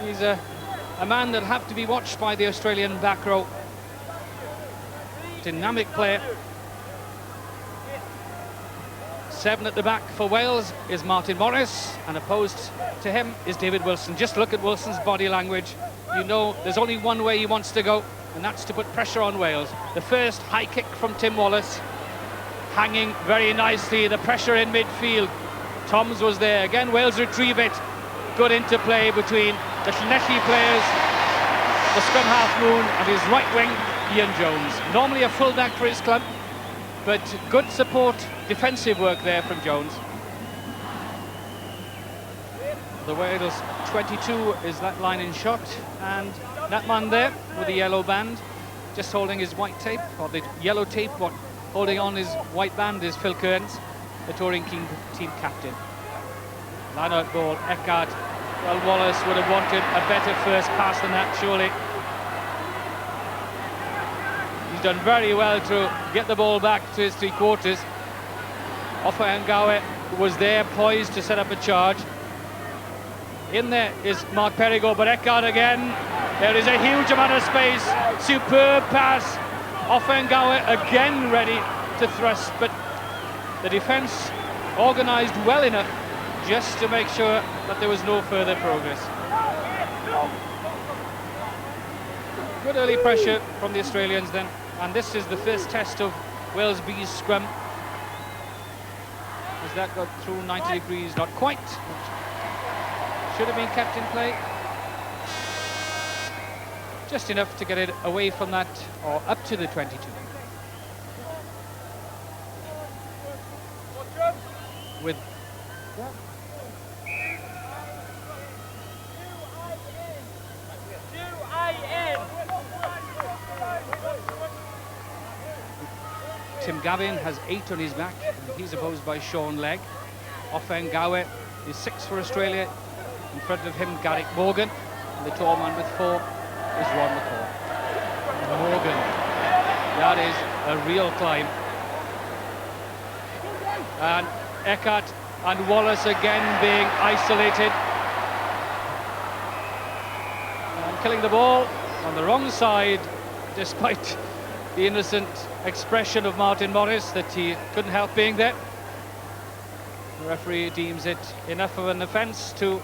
He's a man that have to be watched by the Australian back row. Dynamic player. 7 at the back for Wales is Martin Morris, and opposed to him is David Wilson. Just look at Wilson's body language. You know there's only one way he wants to go, and that's to put pressure on Wales. The first high kick from Tim Wallace, hanging very nicely, the pressure in midfield. Toms was there, again Wales retrieve it. Good interplay between the Llanelli players, the scrum half Moon and his right wing Ian Jones. Normally a fullback for his club, but good support, defensive work there from Jones. The Wales 22 is that line in shot, and that man there with the yellow band, just holding his white tape, or the yellow tape, what holding on his white band is Phil Kearns, the touring team captain. Lineout ball, Eckhart. Well, Wallace would have wanted a better first pass than that, surely. He's done very well to get the ball back to his three-quarters. Offa was there, poised to set up a charge. In there is Mark Perigo, but Eckhart again. There is a huge amount of space. Superb pass. Offa again ready to thrust, but the defence organised well enough just to make sure that there was no further progress. Good early pressure from the Australians then, and this is the first test of Wales B's scrum. Has that got through 90 degrees? Not quite. Should have been kept in play. Just enough to get it away from that, or up to the 22. With Tim Gavin has 8 on his back, and he's opposed by Sean Legg. Offa is 6 for Australia. In front of him, Garrick Morgan. And the tall man with 4 is Ron McCall. Morgan, that is a real climb. And Eckhart and Wallace again being isolated. And killing the ball on the wrong side, despite the innocent expression of Martin Morris that he couldn't help being there. The referee deems it enough of an offence to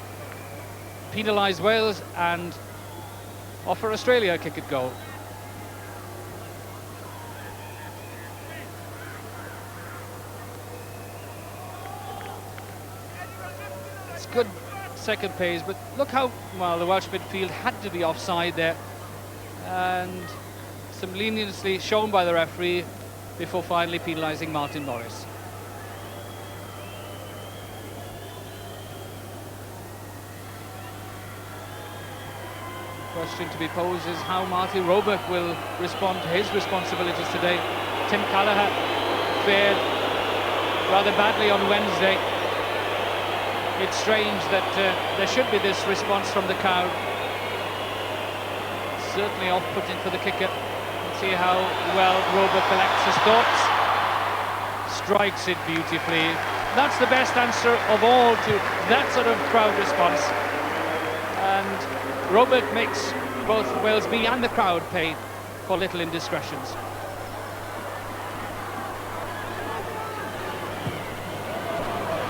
penalise Wales and offer Australia a kick at goal. It's good second pace, but look how well the Welsh midfield had to be offside there, and some leniency shown by the referee before finally penalising Martin Morris. Question to be posed is how Martin Roebuck will respond to his responsibilities today. Tim Callagher fared rather badly on Wednesday. It's strange that there should be this response from the crowd. Certainly off-putting for the kicker. Let's see how well Roebuck collects his thoughts. Strikes it beautifully. That's the best answer of all to that sort of crowd response. And Roebuck makes both Wales B and the crowd pay for little indiscretions.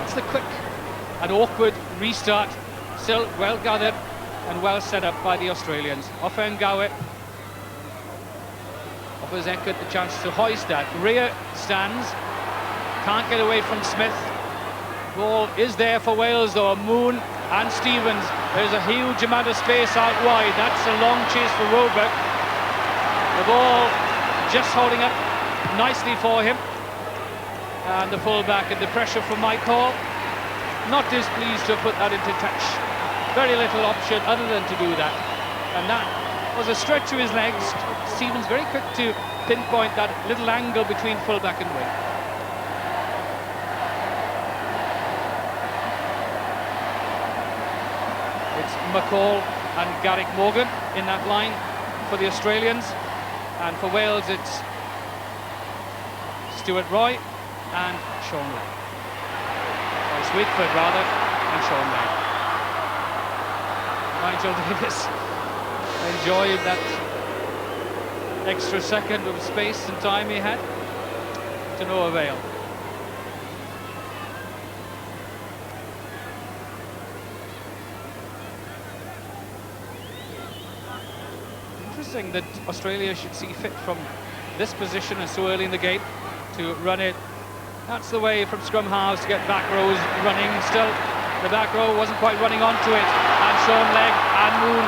It's the quick and awkward restart, still well gathered and well set up by the Australians. Offa offers Eckert the chance to hoist that. Rear stands, can't get away from Smith. Ball is there for Wales though. Moon and Stevens. There's a huge amount of space out wide. That's a long chase for Roebuck. The ball just holding up nicely for him. And the fullback and the pressure from Mike Hall. Not displeased to have put that into touch. Very little option other than to do that. And that was a stretch to his legs. Stevens very quick to pinpoint that little angle between fullback and wing. It's McCall and Garrick Morgan in that line for the Australians, and for Wales it's Stuart Roy and Sean Legg. It's Whitford rather, and Sean Legg. Nigel Davis enjoyed that extra second of space and time he had, to no avail. Interesting that Australia should see fit from this position and so early in the game to run it. That's the way from scrum halves to get back rows running. Still, the back row wasn't quite running onto it, and Sean Legg and Moon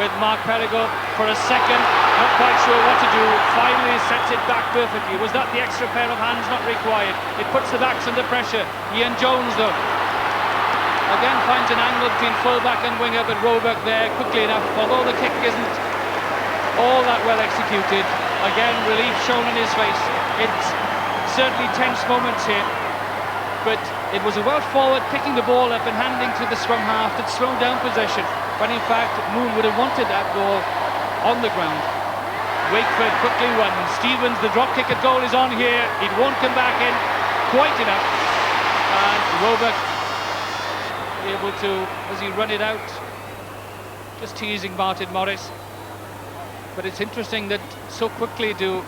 with Mark Perigo for a second, not quite sure what to do. Finally sets it back perfectly. Was that the extra pair of hands not required? It puts the backs under pressure. Ian Jones, though, again finds an angle between fullback and winger, but Roebuck there quickly enough, although the kick isn't all that well executed. Again, relief shown on his face. It's certainly tense moments here, but it was a well forward, picking the ball up and handing to the scrum half that slowed down possession, when in fact Moon would have wanted that ball on the ground. Wakeford quickly runs. Stevens, the drop kick at goal is on here. It won't come back in quite enough, and Roebuck able to, as he run it out, just teasing Martin Morris. But it's interesting that so quickly do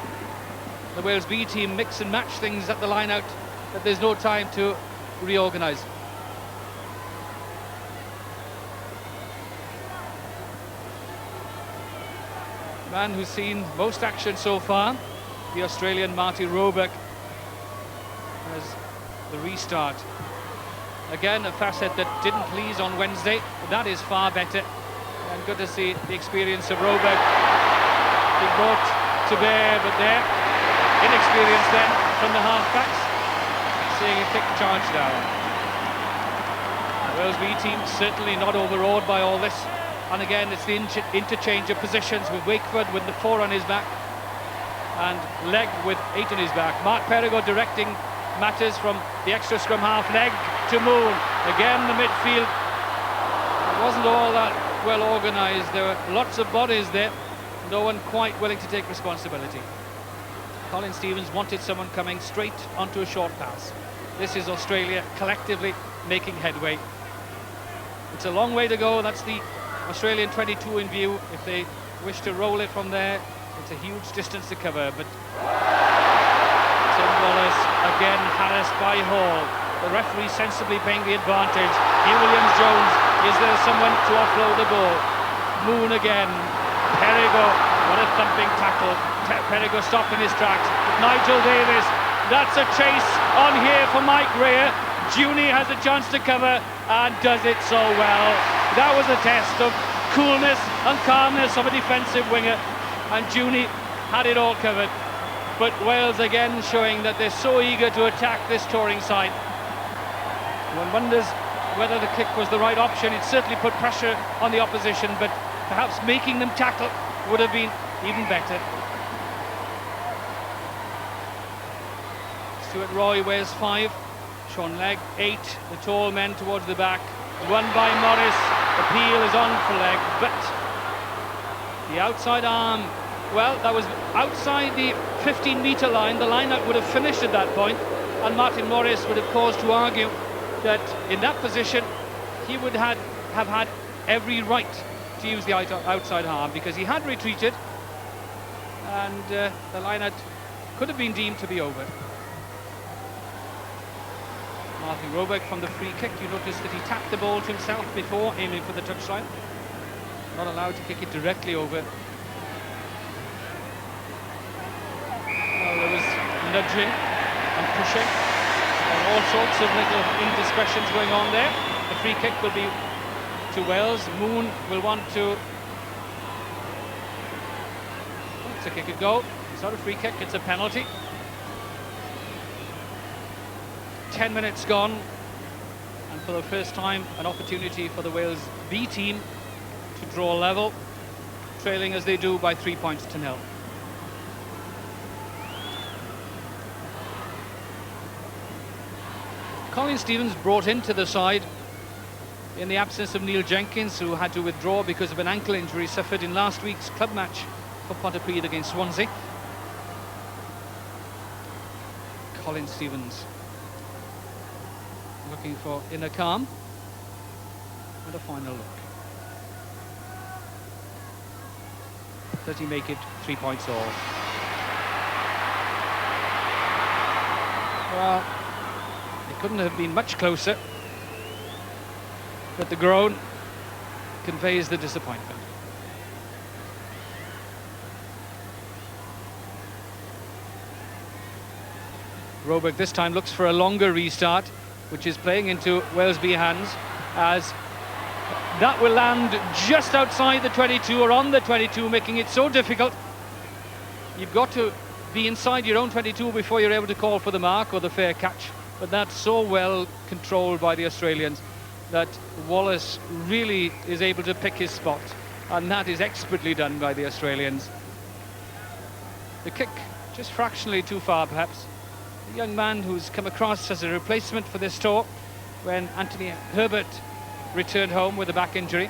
the Wales B team mix and match things at the line out that there's no time to reorganise. The man who's seen most action so far, the Australian Marty Roebuck, as the restart. Again, a facet that didn't please on Wednesday, but that is far better. And good to see the experience of Roebuck being brought to bear, but there, inexperience then from the half-backs, seeing a kick charge down. The Wales B team certainly not overawed by all this. And again, it's the interchange of positions with Wakeford with the 4 on his back and Legg with 8 on his back. Mark Perigo directing matters from the extra scrum half. Legg to Moon. Again, the midfield. It wasn't all that well organised. There were lots of bodies there. No one quite willing to take responsibility. Colin Stevens wanted someone coming straight onto a short pass. This is Australia collectively making headway. It's a long way to go. That's the Australian 22 in view. If they wish to roll it from there, it's a huge distance to cover. But Tim Wallace again harassed by Hall. The referee sensibly paying the advantage. Hugh Williams-Jones, is there someone to offload the ball? Moon again. Perigo, what a thumping tackle. Perigo stopped in his tracks. Nigel Davis, that's a chase on here for Mike Rea. Junie has a chance to cover and does it so well. That was a test of coolness and calmness of a defensive winger, and Junie had it all covered. But Wales again showing that they're so eager to attack this touring side. One wonders whether the kick was the right option. It certainly put pressure on the opposition, but perhaps making them tackle would have been even better. Stuart Roy wears 5, Sean Legg 8, the tall men towards the back. Run by Morris, the peel is on for Legg, but the outside arm, well, that was outside the 15-metre line. The line-out would have finished at that point, and Martin Morris would have cause to argue that in that position he would have had every right to use the outside arm, because he had retreated and the line-out could have been deemed to be over. Martin Roebuck from the free kick. You notice that he tapped the ball to himself before aiming for the touchline. Not allowed to kick it directly over. Well, there was nudging and pushing and all sorts of little indiscretions going on there. The free kick will be to Wales. Moon will want to... It's a kick and go. It's not a free kick, it's a penalty. 10 minutes gone, and for the first time an opportunity for the Wales B team to draw level, trailing as they do by 3 points to 0. Colin Stevens brought into the side in the absence of Neil Jenkins, who had to withdraw because of an ankle injury suffered in last week's club match for Pontypridd against Swansea. Colin Stevens looking for inner calm and a final look. Does he make it 3 points all? Well, it couldn't have been much closer, but the groan conveys the disappointment. Roebuck this time looks for a longer restart, which is playing into Wales-B hands, as that will land just outside the 22 or on the 22, making it so difficult. You've got to be inside your own 22 before you're able to call for the mark or the fair catch, but that's so well controlled by the Australians that Wallace really is able to pick his spot, and that is expertly done by the Australians. The kick just fractionally too far, perhaps. The young man who's come across as a replacement for this tour when Anthony Herbert returned home with a back injury.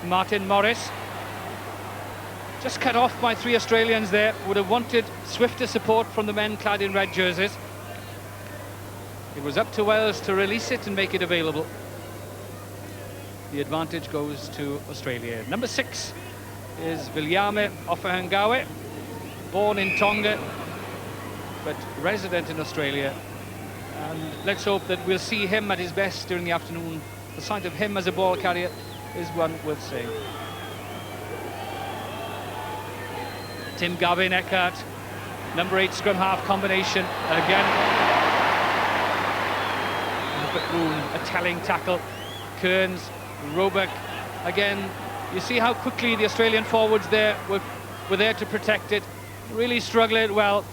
Martin Morris, just cut off by 3 Australians there, would have wanted swifter support from the men clad in red jerseys. It was up to Wales to release it and make it available. The advantage goes to Australia. Number 6 is Viliame Offahangawe, born in Tonga but resident in Australia, and let's hope that we'll see him at his best during the afternoon. The sight of him as a ball carrier is one worth seeing. Tim Gavin Eckhart, number 8 scrum half combination, and again a telling tackle. Kearns, Roebuck, again you see how quickly the Australian forwards there were there to protect it, really struggling well.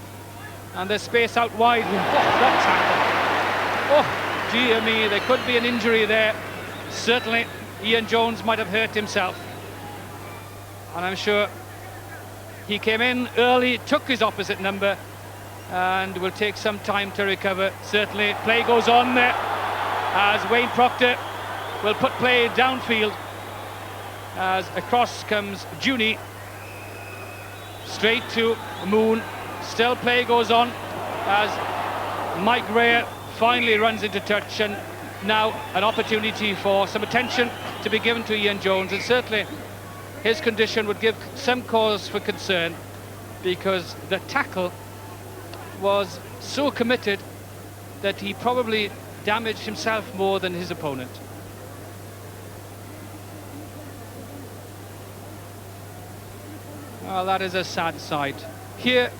And there's space out wide. Oh, that tackle. Oh, dear me, there could be an injury there. Certainly, Ian Jones might have hurt himself. And I'm sure he came in early, took his opposite number, and will take some time to recover. Certainly, play goes on there, as Wayne Proctor will put play downfield. As across comes Juni, straight to Moon. Still play goes on as Mike Rea finally runs into touch, and now an opportunity for some attention to be given to Ian Jones, and certainly his condition would give some cause for concern, because the tackle was so committed that he probably damaged himself more than his opponent. Well, that is a sad sight. Here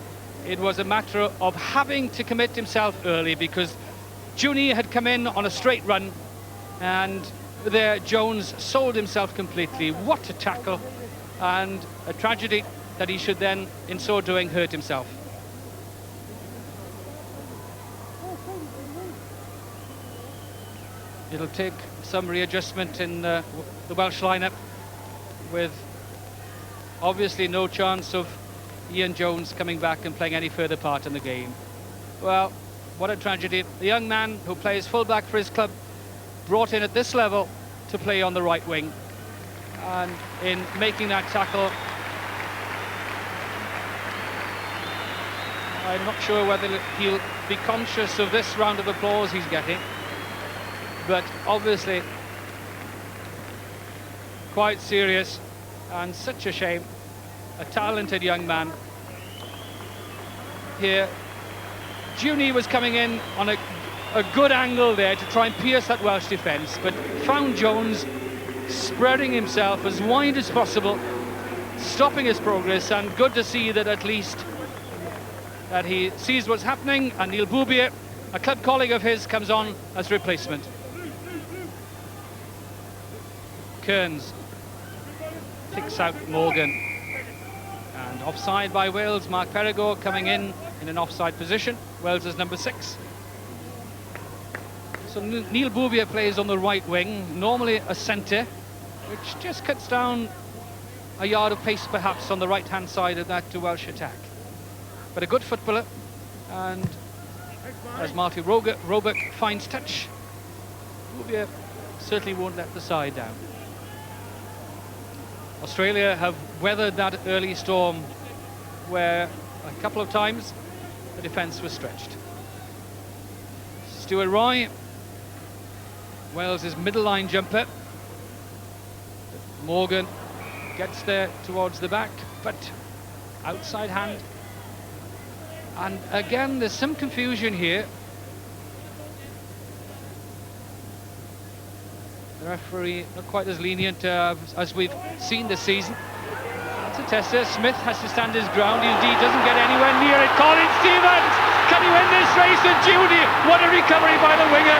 it was a matter of having to commit himself early, because Juni had come in on a straight run, and there Jones sold himself completely. What a tackle, and a tragedy that he should then, in so doing, hurt himself. It'll take some readjustment in the Welsh lineup, with obviously no chance of Ian Jones coming back and playing any further part in the game. Well, what a tragedy. The young man who plays fullback for his club, brought in at this level to play on the right wing, and in making that tackle, I'm not sure whether he'll be conscious of this round of applause he's getting, but obviously quite serious, and such a shame. A talented young man. Here, Juni was coming in on a good angle there to try and pierce that Welsh defence, but found Jones spreading himself as wide as possible, stopping his progress, and good to see that at least that he sees what's happening, and Neil Boubier, a club colleague of his, comes on as replacement. Kearns picks out Morgan. And offside by Wales. Mark Perigord coming in an offside position. Wales is number 6. So Neil Boubier plays on the right wing, normally a centre, which just cuts down a yard of pace perhaps on the right-hand side of that Welsh attack. But a good footballer, and as Marty Roebuck finds touch, Boubier certainly won't let the side down. Australia have weathered that early storm where a couple of times the defence was stretched. Stuart Roy, Wales' middle line jumper. Morgan gets there towards the back, but outside hand. And again, there's some confusion here. The referee not quite as lenient as we've seen this season. That's a tester. Smith has to stand his ground. He doesn't get anywhere near it. Colin Stevens, can he win this race with Judy? What a recovery by the winger.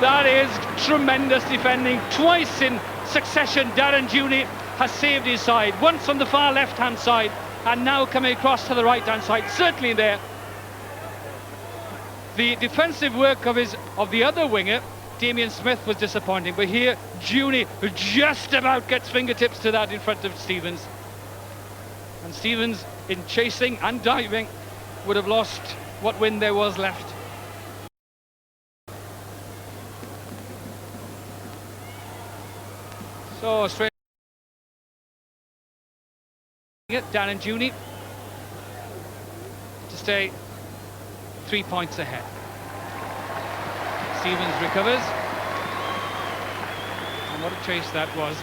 That is tremendous defending. Twice in succession, Darren Judy has saved his side. Once on the far left-hand side, and now coming across to the right-hand side. Certainly there. The defensive work of the other winger, Damien Smith, was disappointing, but here Judy just about gets fingertips to that in front of Stevens. And Stevens, in chasing and diving, would have lost what wind there was left. So Australia, Darren Judy to stay 3 points ahead. Stevens recovers, and what a chase that was.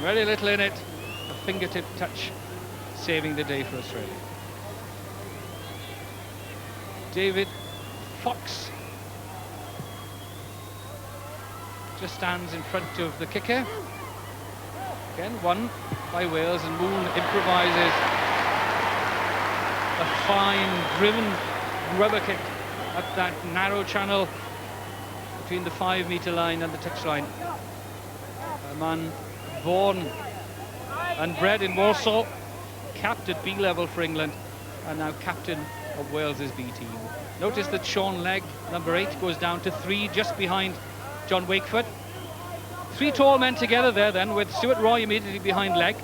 Very little in it, a fingertip touch saving the day for Australia. David Fox just stands in front of the kicker. Again, won by Wales, and Moon improvises a fine driven rubber kick at that narrow channel between the 5-metre line and the touchline. A man born and bred in Warsaw, capped at B level for England, and now captain of Wales's B team. Notice that Sean Legg, number 8, goes down to 3, just behind John Wakeford. 3 tall men together there then, with Stuart Roy immediately behind Legg.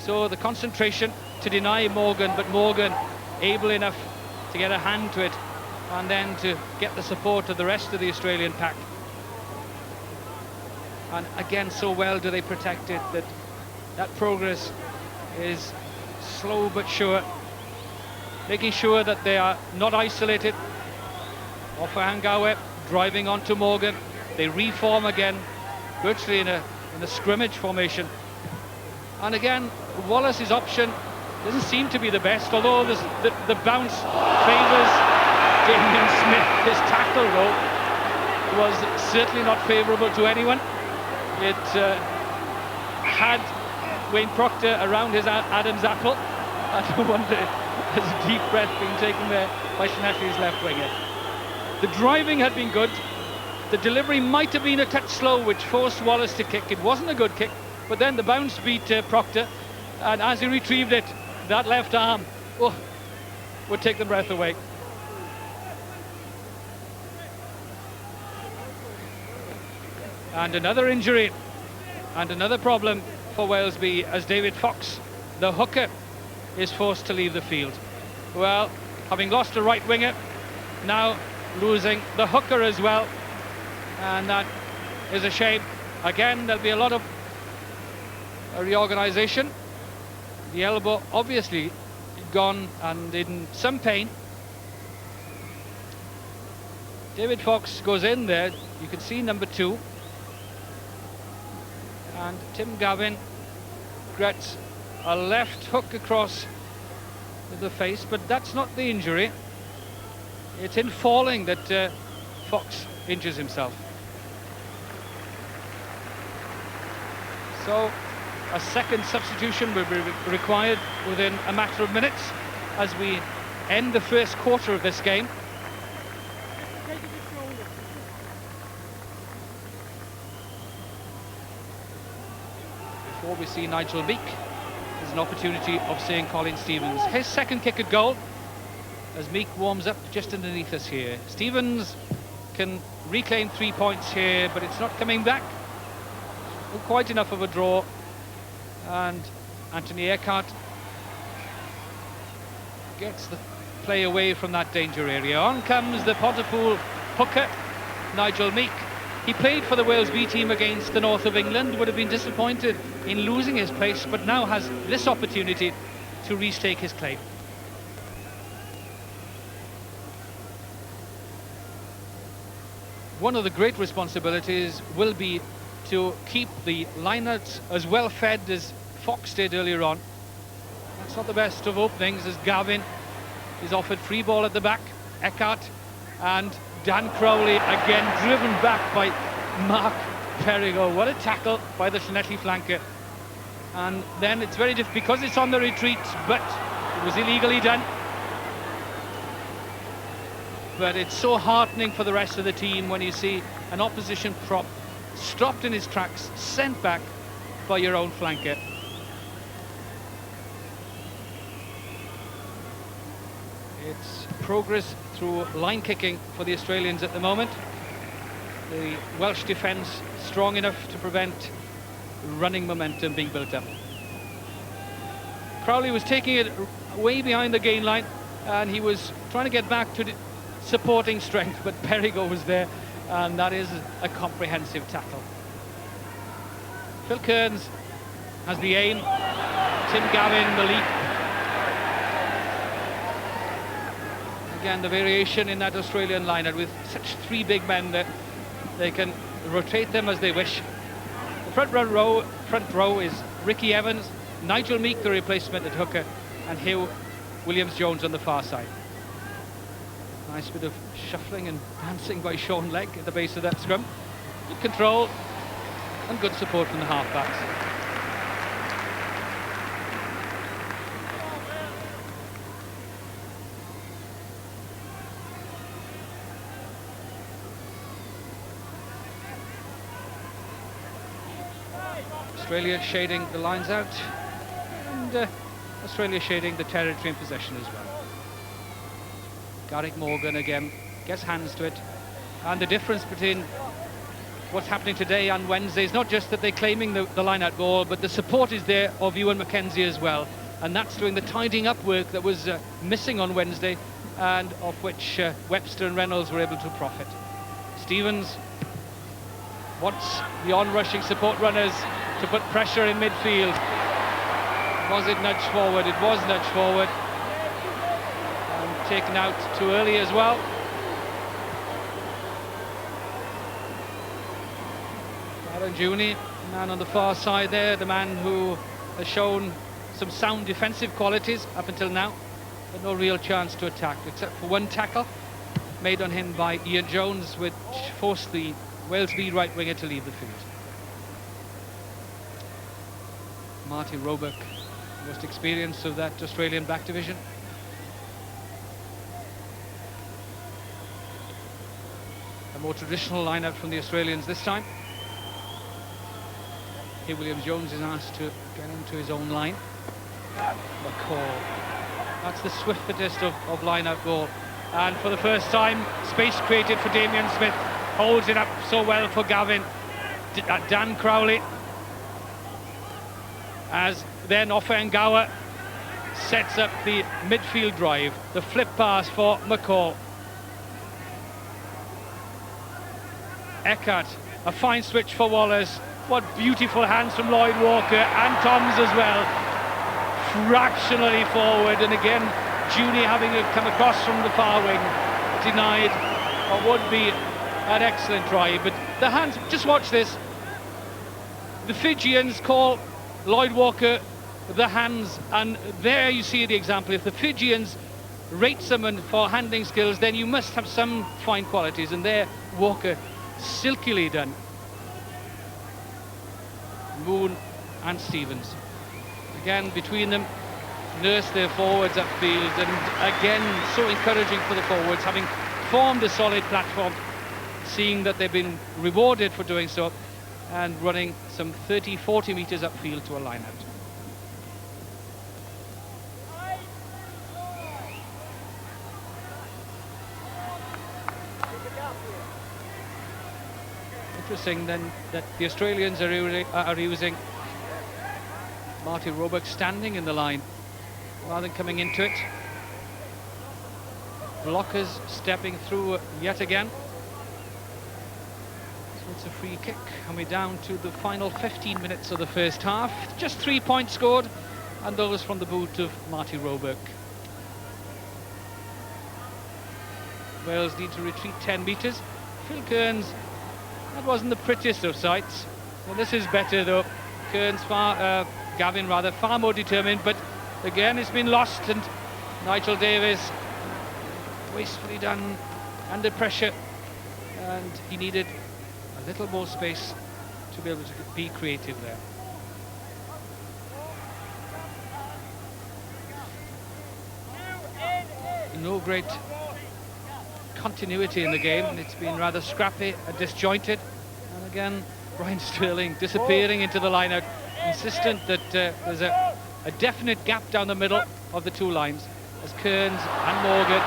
So the concentration to deny Morgan, but Morgan able enough to get a hand to it, and then to get the support of the rest of the Australian pack. And again, so well do they protect it that progress is slow but sure, making sure that they are not isolated. Ofahangawe driving onto Morgan. They reform again, virtually in a scrimmage formation. And again, Wallace's option doesn't seem to be the best, although the bounce favours Damien Smith. His tackle, though, was certainly not favourable to anyone. It had Wayne Proctor around his Adam's apple. I wonder if there's a deep breath being taken there by Shinashi's left winger. The driving had been good. The delivery might have been a touch slow, which forced Wallace to kick. It wasn't a good kick, but then the bounce beat Proctor, and as he retrieved it, that left arm would take the breath away. And another injury and another problem for Wales B, as David Fox, the hooker, is forced to leave the field. Well, having lost a right winger, now losing the hooker as well, and that is a shame. Again, there'll be a lot of reorganisation. The elbow obviously gone and in some pain. David Fox goes in there, you can see number 2. And Tim Gavin gets a left hook across the face, but that's not the injury. It's in falling that Fox injures himself. So a second substitution will be required within a matter of minutes as we end the first quarter of this game. Before we see Nigel Meek, there's an opportunity of seeing Colin Stevens. His second kick at goal, as Meek warms up just underneath us here. Stevens can reclaim 3 points here, but it's not coming back. Not quite enough of a draw. And Anthony Eckhart gets the play away from that danger area. On comes the Pontypool hooker, Nigel Meek. He played for the Wales B team against the north of England, would have been disappointed in losing his place, but now has this opportunity to restake his claim. One of the great responsibilities will be to keep the lineouts as well fed as Fox did earlier on. That's not the best of openings as Gavin is offered free ball at the back. Eckhart and Dan Crowley again driven back by Mark Perigo. What a tackle by the Llanelli flanker. And then it's very difficult because it's on the retreat, but it was illegally done. But it's so heartening for the rest of the team when you see an opposition prop stopped in his tracks, sent back by your own flanker. It's progress through line kicking for the Australians at the moment. The Welsh defence strong enough to prevent running momentum being built up. Crowley was taking it way behind the gain line and he was trying to get back to the supporting strength, but Perigo was there, and that is a comprehensive tackle. Phil Kearns has the aim, Tim Gavin the leap. Again, the variation in that Australian lineup with such three big men that they can rotate them as they wish. The front row is Ricky Evans, Nigel Meek the replacement at hooker, and Hugh Williams-Jones on the far side. Nice bit of shuffling and dancing by Sean Legg at the base of that scrum. Good control and good support from the half-backs. Australia shading the lines out, and Australia shading the territory in possession as well. Garrick Morgan again gets hands to it, and the difference between what's happening today and Wednesday is not just that they're claiming the line-out ball, but the support is there of Ewan McKenzie as well, and that's doing the tidying up work that was missing on Wednesday, and of which Webster and Reynolds were able to profit. Stevens wants the on-rushing support runners to put pressure in midfield. Was it nudged forward? It was nudged forward. And taken out too early as well. Aaron Juni, man on the far side there, the man who has shown some sound defensive qualities up until now, but no real chance to attack, except for one tackle made on him by Ian Jones, which forced the Wales lead right winger to leave the field. Marty Roebuck, most experienced of that Australian back division. A more traditional lineup from the Australians this time. Here Williams-Jones is asked to get into his own line. McCall. That's the swiftest of line-out ball. And for the first time, space created for Damien Smith. Holds it up so well for Gavin. Dan Crowley. As then Offengawa sets up the midfield drive. The flip pass for McCall. Eckhart, a fine switch for Wallace. What beautiful hands from Lloyd Walker and Toms as well. Fractionally forward, and again Juni having come across from the far wing, denied what would be an excellent try. But the hands, just watch this. The Fijians call Lloyd Walker the hands, and there you see the example. If the Fijians rate someone for handling skills, then you must have some fine qualities, and there Walker silkily done. Moon and Stevens again between them nurse their forwards upfield, and again so encouraging for the forwards, having formed a solid platform, seeing that they've been rewarded for doing so, and running some 30-40 metres upfield to a line-out. Interesting then that the Australians are using Marty Roebuck standing in the line rather than coming into it. Blockers stepping through yet again. So it's a free kick, and we're down to the final 15 minutes of the first half. Just 3 points scored, and those from the boot of Marty Roebuck. Wales need to retreat 10 metres. Phil Kearns, that wasn't the prettiest of sights. Well, this is better though. Kearns Gavin rather, far more determined, but Again, it's been lost, and Nigel Davies wastefully done under pressure, and he needed a little more space to be able to be creative there. No great continuity in the game, and it's been rather scrappy and disjointed. And again, Brian Sterling disappearing into the line-out, insistent that there's a definite gap down the middle of the two lines, as Kearns and Morgan,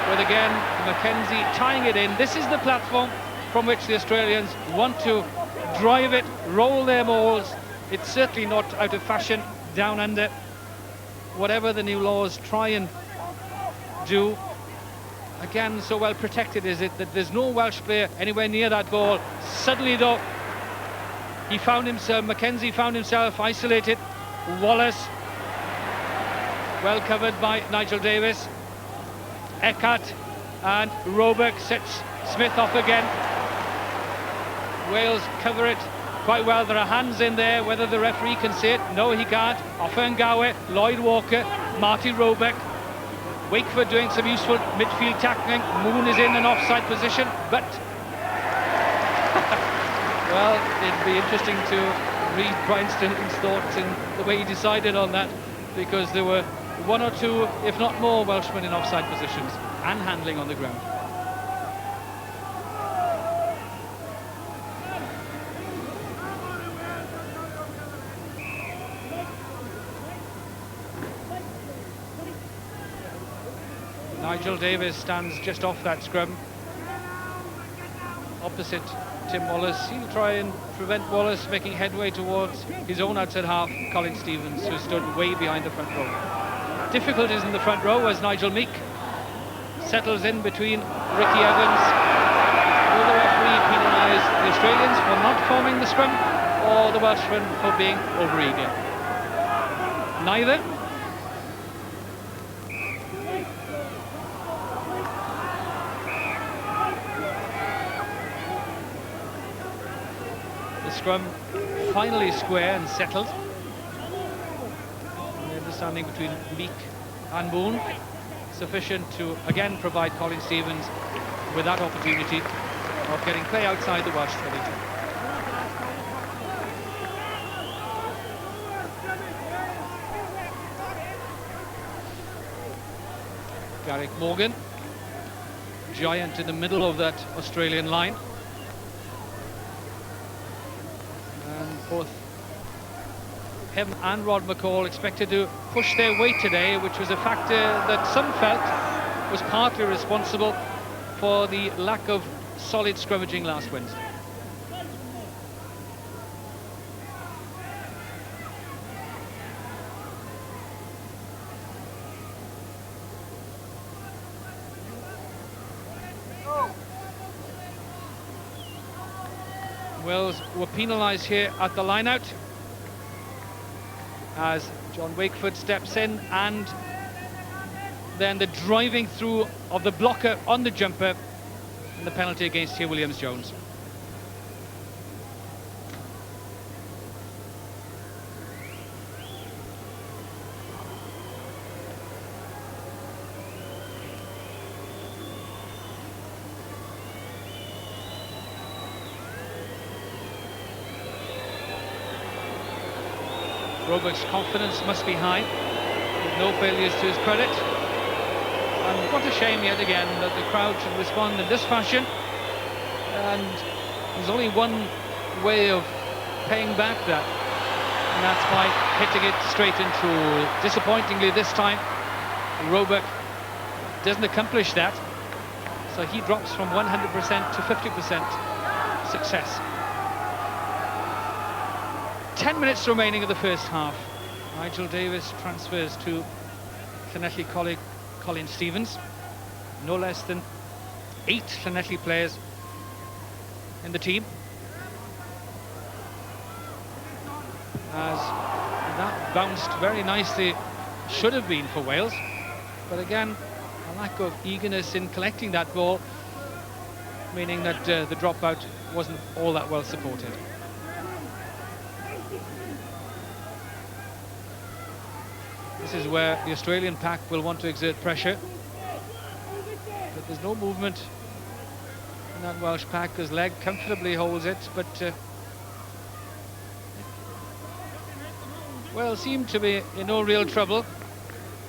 with again Mackenzie tying it in. This is the platform from which the Australians want to drive it, roll their mauls. It's certainly not out of fashion down under. Whatever the new laws try and do, again, so well protected is it that there's no Welsh player anywhere near that ball. Suddenly though, Mackenzie found himself isolated. Wallace, well covered by Nigel Davies. Eckhart and Roebuck sets Smith off again. Wales cover it quite well. There are hands in there. Whether the referee can see it, no, he can't. Offengawe, Lloyd Walker, Marty Roebuck. Wakeford doing some useful midfield tackling. Moon is in an offside position, but well, it'd be interesting to read Brian Sterling's thoughts in the way he decided on that, because there were one or two, if not more, Welshmen in offside positions and handling on the ground. Nigel Davies stands just off that scrum, opposite Tim Wallace. He'll try and prevent Wallace making headway towards his own outside half, Colin Stevens, who stood way behind the front row. Difficulties in the front row as Nigel Meek settles in between Ricky Evans. Will the referee penalise the Australians for not forming the scrum, or the Welshmen for being over-eager? Neither. Scrum finally square and settled. The understanding between Meek and Moon sufficient to again provide Colin Stevens with that opportunity of getting play outside the Welsh 22. Garrick Morgan, giant in the middle of that Australian line. Both him and Rod McCall expected to push their weight today, which was a factor that some felt was partly responsible for the lack of solid scrummaging last Wednesday. Wales were penalised here at the line-out as John Wakeford steps in, and then the driving through of the blocker on the jumper, and the penalty against Hugh Williams-Jones. Roebuck's confidence must be high, with no failures to his credit. And what a shame yet again that the crowd should respond in this fashion. And there's only one way of paying back that, and that's by hitting it straight into. Disappointingly this time, Roebuck doesn't accomplish that, so he drops from 100% to 50% success. 10 minutes remaining of the first half. Nigel Davies transfers to Llanelli colleague Colin Stevens. No less than 8 Llanelli players in the team. As that bounced very nicely, should have been for Wales. But again, a lack of eagerness in collecting that ball, meaning that the dropout wasn't all that well supported. This is where the Australian pack will want to exert pressure. But there's no movement in that Welsh pack as Legg comfortably holds it, but well, seem to be in no real trouble.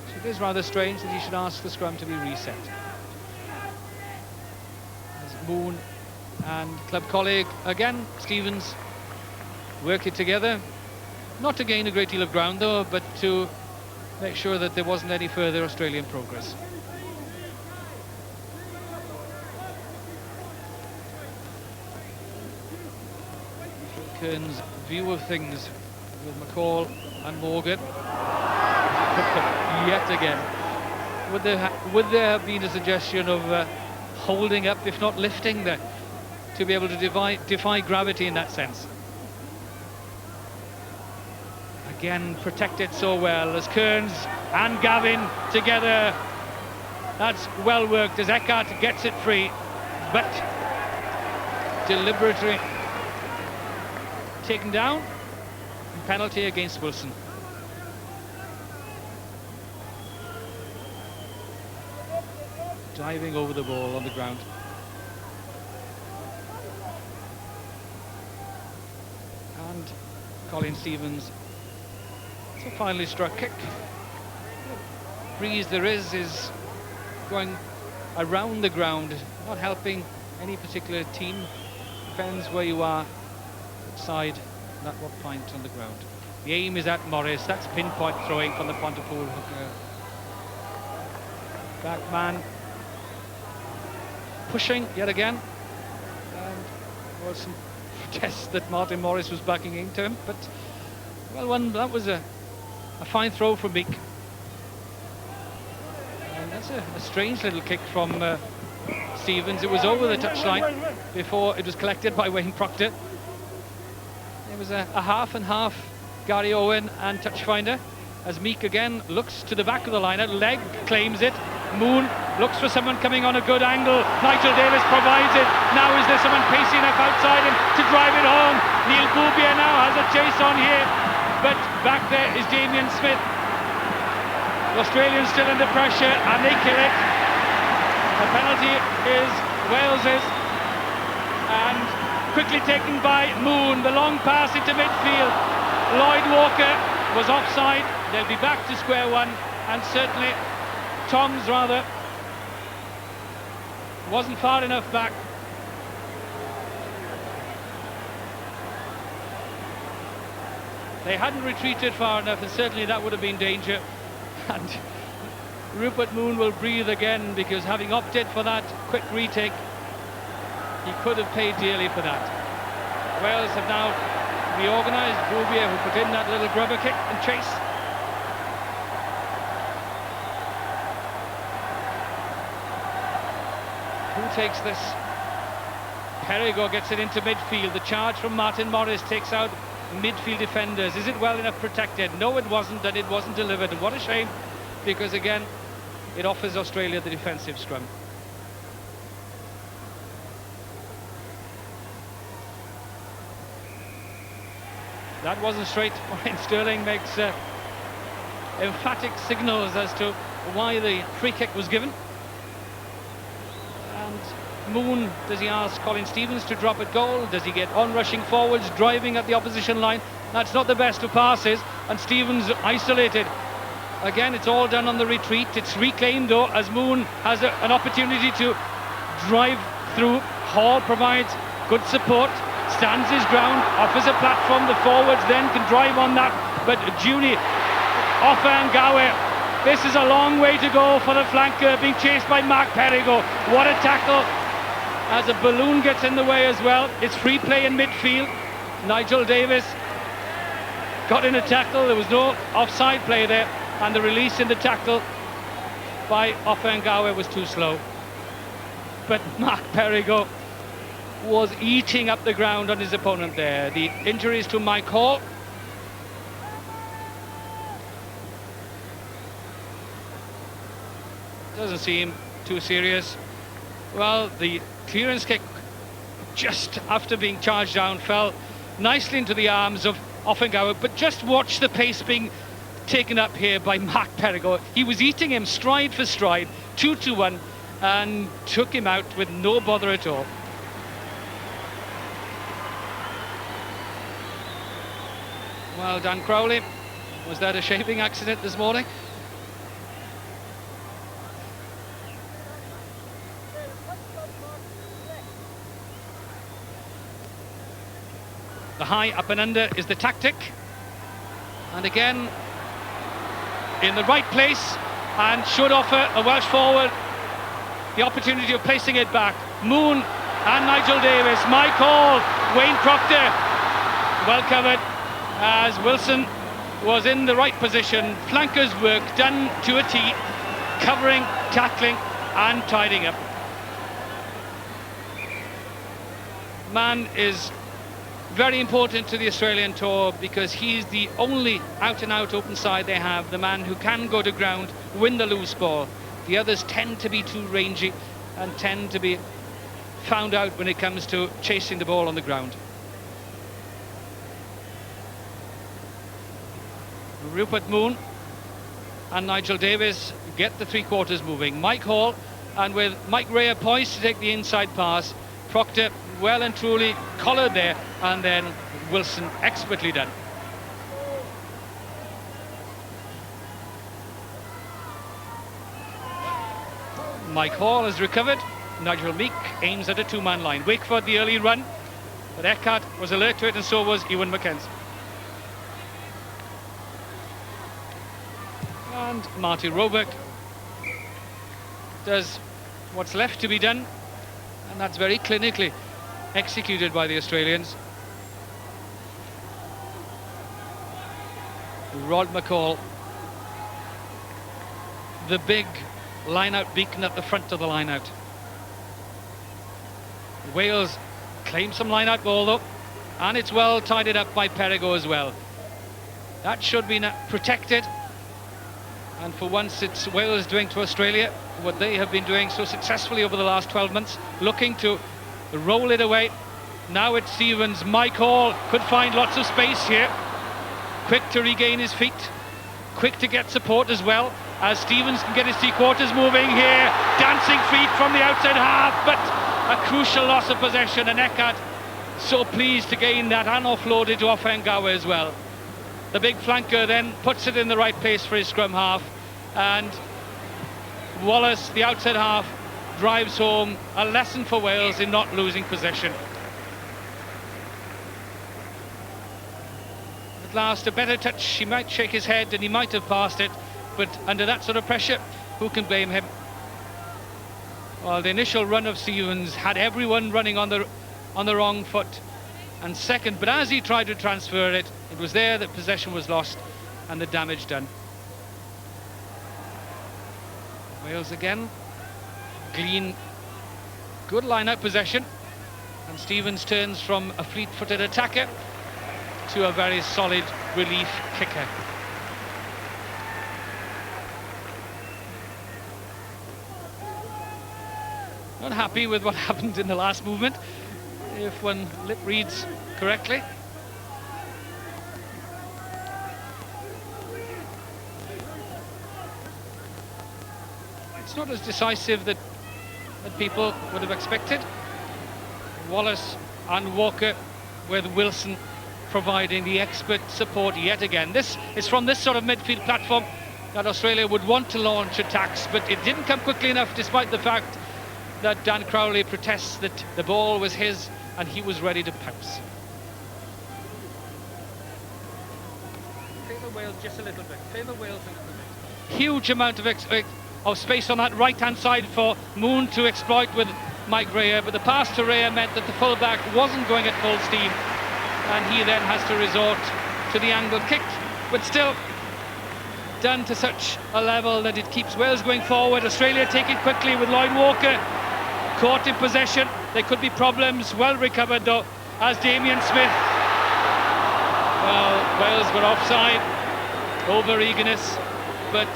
So it is rather strange that he should ask the scrum to be reset. As Moon and club colleague, again, Stevens, work it together. Not to gain a great deal of ground though, but to make sure that there wasn't any further Australian progress. Kern's view of things with McCall and Morgan. Yet again. Would there have been a suggestion of holding up, if not lifting, to be able to defy gravity in that sense? Again, protected so well as Kearns and Gavin together. That's well worked as Eckhart gets it free, but deliberately taken down. Penalty against Wilson. Diving over the ball on the ground. And Colin Stevens, so finely struck kick. The breeze there is going around the ground, not helping any particular team. Depends where you are, side, at what point on the ground. The aim is at Morris. That's pinpoint throwing from the Pontypool hooker. Back man pushing yet again, and there was some protest that Martin Morris was backing into him, but well, that was a fine throw from Meek. And that's a strange little kick from Stevens. It was over the touchline before it was collected by Wayne Proctor. It was a half and half, Gary Owen and Touchfinder, as Meek again looks to the back of the lineup. Legg claims it. Moon looks for someone coming on a good angle. Nigel Davis provides it. Now is there someone pacey enough outside him to drive it home? Neil Boubier now has a chase on here, but back there is Damien Smith. The Australians still under pressure and they kill it. The penalty is Wales's, and quickly taken by Moon. The long pass into midfield. Lloyd Walker was offside. They'll be back to square one, and certainly Tom's rather wasn't far enough back. They hadn't retreated far enough, and certainly that would have been danger. And Rupert Moon will breathe again, because having opted for that quick retake, he could have paid dearly for that. Wales have now reorganised. Boubier, who put in that little grubber kick and chase. Who takes this? Perigord gets it into midfield. The charge from Martin Morris takes out midfield defenders. Is it well enough protected? No, it wasn't, and it wasn't delivered. And what a shame, because again, it offers Australia the defensive scrum. That wasn't straight. Ryan Sterling makes emphatic signals as to why the free kick was given. And Moon, does he ask Colin Stevens to drop at goal? Does he get on rushing forwards, driving at the opposition line? That's not the best of passes, and Stevens isolated. Again, it's all done on the retreat. It's reclaimed though, as Moon has an opportunity to drive through. Hall provides good support, stands his ground, offers a platform. The forwards then can drive on that, but Junie, Offa-Ngawe, this is a long way to go for the flanker, being chased by Mark Perigord. What a tackle, as a balloon gets in the way as well. It's free play in midfield. Nigel Davis got in a tackle. There was no offside play there, and the release in the tackle by Offa-Ngawe was too slow. But Mark Perigord was eating up the ground on his opponent there. The injuries to Mike Hall. Doesn't seem too serious. Well, the clearance kick, just after being charged down, fell nicely into the arms of Offa-Ngawe, but just watch the pace being taken up here by Mark Perigord. He was eating him stride for stride, 2-1, and took him out with no bother at all. Well done, Crowley. Was that a shaving accident this morning? The high up and under is the tactic. And again, in the right place, and should offer a Welsh forward the opportunity of placing it back. Moon and Nigel Davis. My call, Wayne Proctor. Well covered as Wilson was in the right position. Flankers work done to a T, covering, tackling and tidying up. Man is very important to the Australian tour because he's the only out-and-out open side they have, the man who can go to ground, win the loose ball. The others tend to be too rangy and tend to be found out when it comes to chasing the ball on the ground. Rupert Moon and Nigel Davis get the three-quarters moving. Mike Hall, and with Mike Rea poised to take the inside pass, Proctor well and truly collared there, and then Wilson expertly done. Mike Hall has recovered. Nigel Meek aims at a two-man line. Wakeford the early run, but Eckhart was alert to it, and so was Ewan McKenzie. And Marty Roebuck does what's left to be done, and that's very clinically executed by the Australians. Rod McCall, the big line-out beacon at the front of the line-out. Wales claim some line-out ball though, and it's well tidied up by Perigord as well. That should be protected, and for once it's Wales doing to Australia what they have been doing so successfully over the last 12 months, looking to roll it away. Now it's Stevens. Mike Hall could find lots of space here, quick to regain his feet, quick to get support as well, as Stevens can get his three-quarters moving here, dancing feet from the outside half, but a crucial loss of possession, and Eckhart so pleased to gain that and offloaded to Offengawa as well. The big flanker then puts it in the right place for his scrum half, and Wallace, the outside half, drives home a lesson for Wales in not losing possession. At last, a better touch. He might shake his head and he might have passed it, but under that sort of pressure, who can blame him? Well, the initial run of Stevens had everyone running on the wrong foot and second, but as he tried to transfer it, it was there that possession was lost and the damage done. Wales again glean good line-out possession, and Stevens turns from a fleet-footed attacker to a very solid relief kicker. Not happy with what happened in the last movement, if one lip reads correctly. It's not as decisive that people would have expected. Wallace and Walker, with Wilson providing the expert support yet again. This is from this sort of midfield platform that Australia would want to launch attacks, but it didn't come quickly enough, despite the fact that Dan Crowley protests that the ball was his and he was ready to pounce. Favour Wales just a little bit. Favour Wales a little bit. Huge amount of space on that right-hand side for Moon to exploit with Mike Rea, but the pass to Rea meant that the fullback wasn't going at full steam, and he then has to resort to the angle kick, but still done to such a level that it keeps Wales going forward. Australia take it quickly with Lloyd Walker caught in possession. There could be problems. Well recovered though, as Damien Smith. Well, Wales were offside, over eagerness, but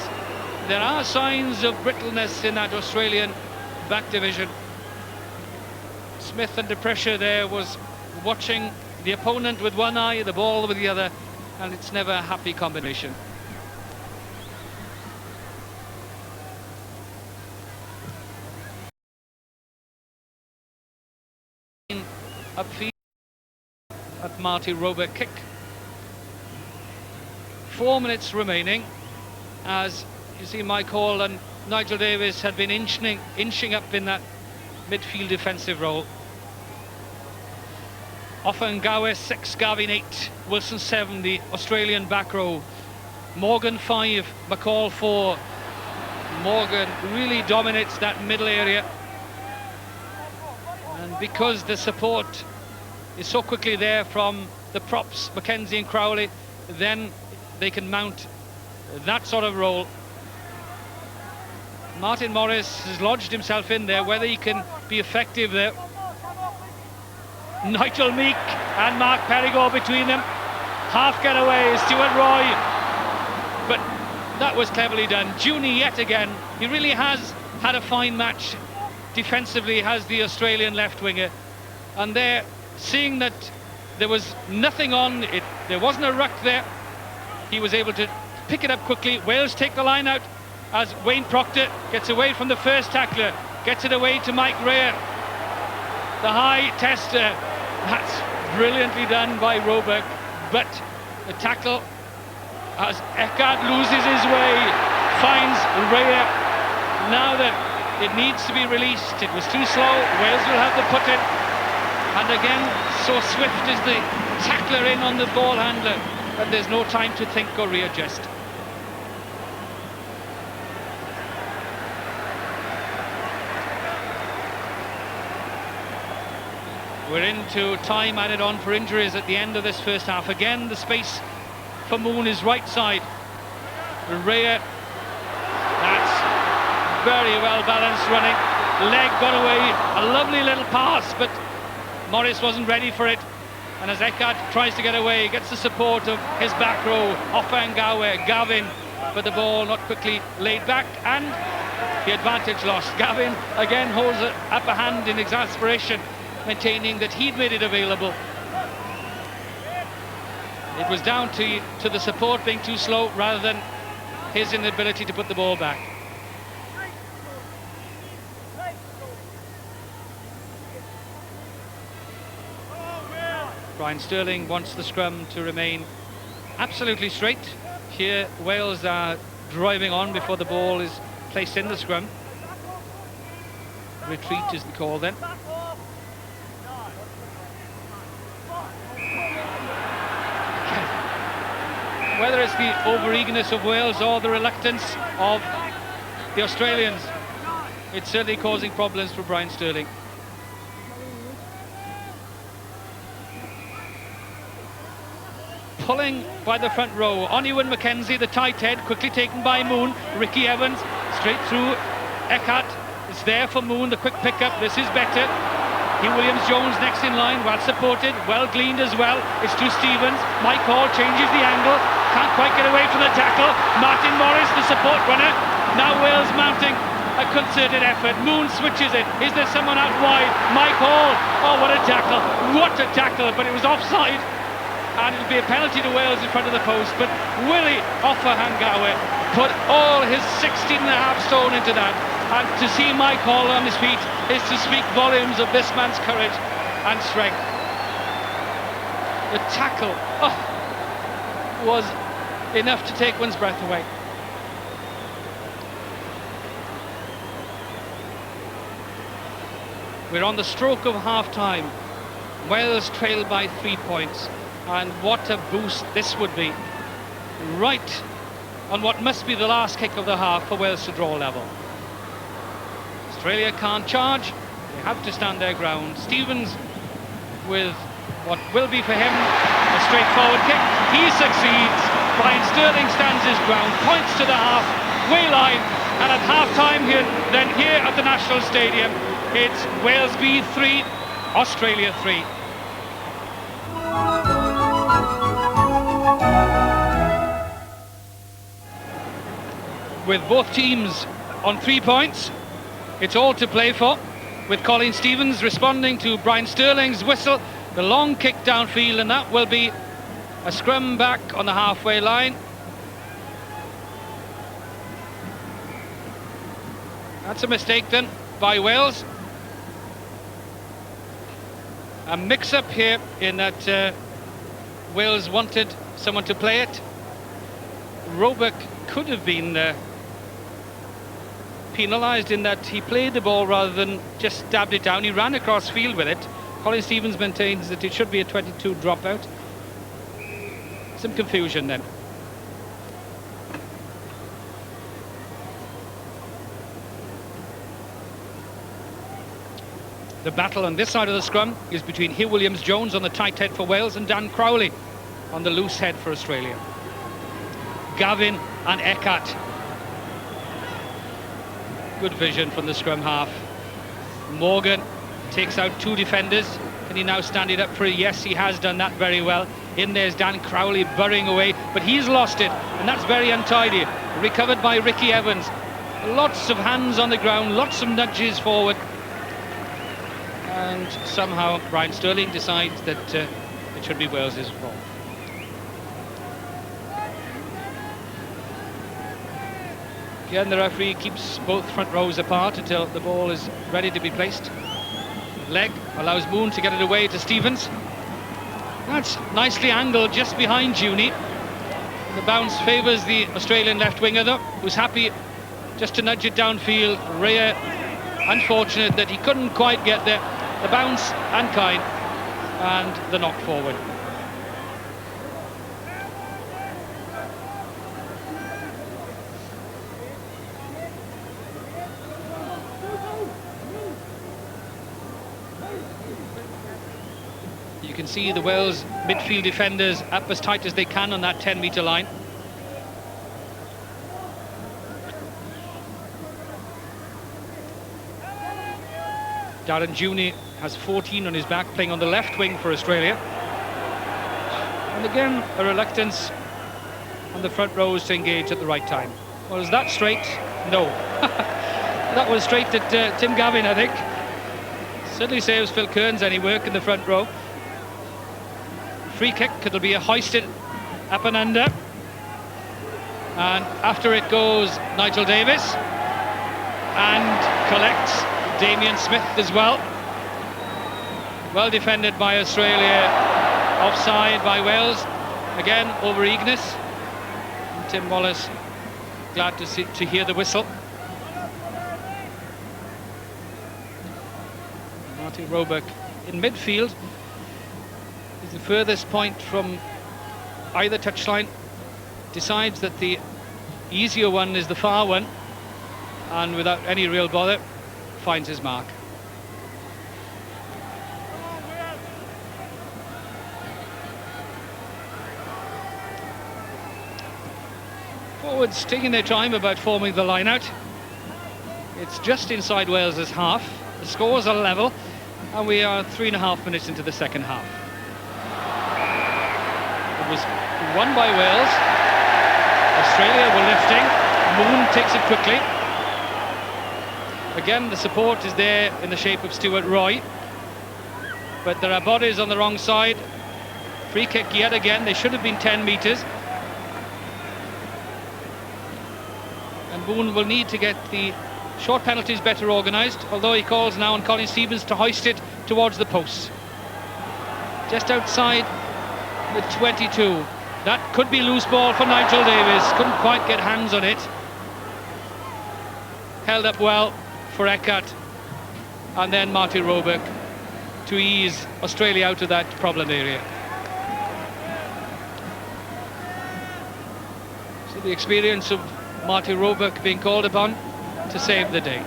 there are signs of brittleness in that Australian back division. Smith under pressure there was watching the opponent with one eye, the ball with the other, and it's never a happy combination. upfield at Marty Rober kick. 4 minutes remaining, as you see Mike Hall and Nigel Davis had been inching up in that midfield defensive role. Offengawa 6, Gavin 8, Wilson 7, the Australian back row. Morgan 5, McCall 4. Morgan really dominates that middle area, and because the support is so quickly there from the props, Mackenzie and Crowley, then they can mount that sort of role. Martin Morris has lodged himself in there, whether he can be effective there. Nigel Meek and Mark Perigord between them. Half getaway, Stuart Roy, but that was cleverly done. Junie yet again, he really has had a fine match defensively, has the Australian left winger, and there, seeing that there was nothing on it, there wasn't a ruck there, he was able to pick it up quickly. Wales take the line out as Wayne Proctor gets away from the first tackler, gets it away to Mike Rea, the high tester. That's brilliantly done by Roebuck, but the tackle as Eckhart loses his way, finds Rea. Now that it needs to be released, it was too slow, Wales will have the put in, and again so swift is the tackler in on the ball handler that there's no time to think or readjust. We're into time added on for injuries at the end of this first half. Again, the space for Moon is right side. Rea, that's very well balanced running. Leg got away, a lovely little pass, but Morris wasn't ready for it. And as Eckhart tries to get away, he gets the support of his back row, Offengawa, Gavin, but the ball not quickly laid back, and the advantage lost. Gavin again holds the upper hand in exasperation, maintaining that he'd made it available. It was down to the support being too slow rather than his inability to put the ball back. Brian Sterling wants the scrum to remain absolutely straight. Here Wales are driving on before the ball is placed in the scrum. Retreat is the call then. Whether it's the over-eagerness of Wales or the reluctance of the Australians, it's certainly causing problems for Brian Sterling. Pulling by the front row, Oniwan Mackenzie, the tight head, quickly taken by Moon. Ricky Evans, straight through. Eckhart is there for Moon, the quick pickup. This is better. Hugh Williams-Jones next in line, well supported, well gleaned as well. It's to Stevens. Mike Hall changes the angle, can't quite get away from the tackle. Martin Morris, the support runner. Now Wales mounting a concerted effort. Moon switches it. Is there someone out wide? Mike Hall. Oh, what a tackle! What a tackle! But it was offside, and it'll be a penalty to Wales in front of the post. But Willie Offengawa put all his 16.5 stone into that. And to see Mike Hall on his feet is to speak volumes of this man's courage and strength. The tackle was enough to take one's breath away. We're on the stroke of half-time. Wales trail by 3 points. And what a boost this would be. Right on what must be the last kick of the half for Wales to draw level. Australia can't charge, they have to stand their ground. Stevens with what will be for him a straightforward kick. He succeeds. Brian Sterling stands his ground, points to the halfway line, and at half-time here at the National Stadium, it's Wales B 3, Australia 3. With both teams on 3 points, it's all to play for, with Colin Stevens responding to Brian Sterling's whistle, the long kick downfield, and that will be a scrum back on the halfway line. That's a mistake then by Wales. A mix-up here in that Wales wanted someone to play it. Roebuck could have been penalised in that he played the ball rather than just stabbed it down. He ran across field with it. Colin Stevens maintains that it should be a 22 dropout. Some confusion then. The battle on this side of the scrum is between Hugh Williams-Jones on the tight head for Wales and Dan Crowley on the loose head for Australia. Gavin and Eckhart. Good vision from the scrum half. Morgan takes out two defenders. Can he now stand it up for it? Yes, he has done that very well. In there's Dan Crowley burrowing away, but he's lost it, and that's very untidy. Recovered by Ricky Evans. Lots of hands on the ground, lots of nudges forward. And somehow Brian Sterling decides that it should be Wales's ball. Again, the referee keeps both front rows apart until the ball is ready to be placed. Leg allows Moon to get it away to Stevens. That's nicely angled just behind Juni. The bounce favours the Australian left winger though, who's happy just to nudge it downfield. Rhea, unfortunate that he couldn't quite get there. The bounce unkind, and the knock forward. You can see the Wales midfield defenders up as tight as they can on that 10-metre line. Darren Juni has 14 on his back, playing on the left wing for Australia. And again, a reluctance on the front rows to engage at the right time. Well, is that straight? No. That was straight at Tim Gavin, I think. Certainly saves Phil Kearns any work in the front row. Free kick, it'll be a hoisted up and under. And after it goes Nigel Davis. And collects Damien Smith as well. Well defended by Australia. Offside by Wales. Again, over eagerness. And Tim Wallace glad to hear the whistle. Marty Roebuck in midfield. Is the furthest point from either touchline. Decides that the easier one is the far one. And without any real bother, finds his mark. Forwards taking their time about forming the line-out. It's just inside Wales's half. The scores are level, and we are 3.5 minutes into the second half. It was won by Wales. Australia were lifting. Moon takes it quickly. Again, the support is there in the shape of Stuart Roy, but there are bodies on the wrong side. Free kick yet again. They should have been 10 metres. And Boone will need to get the short penalties better organised, although he calls now on Colin Stevens to hoist it towards the posts. Just outside the 22. That could be loose ball for Nigel Davis. Couldn't quite get hands on it. Held up well for Eckhart, and then Marty Roebuck to ease Australia out of that problem area. So the experience of Marty Roebuck being called upon to save the day.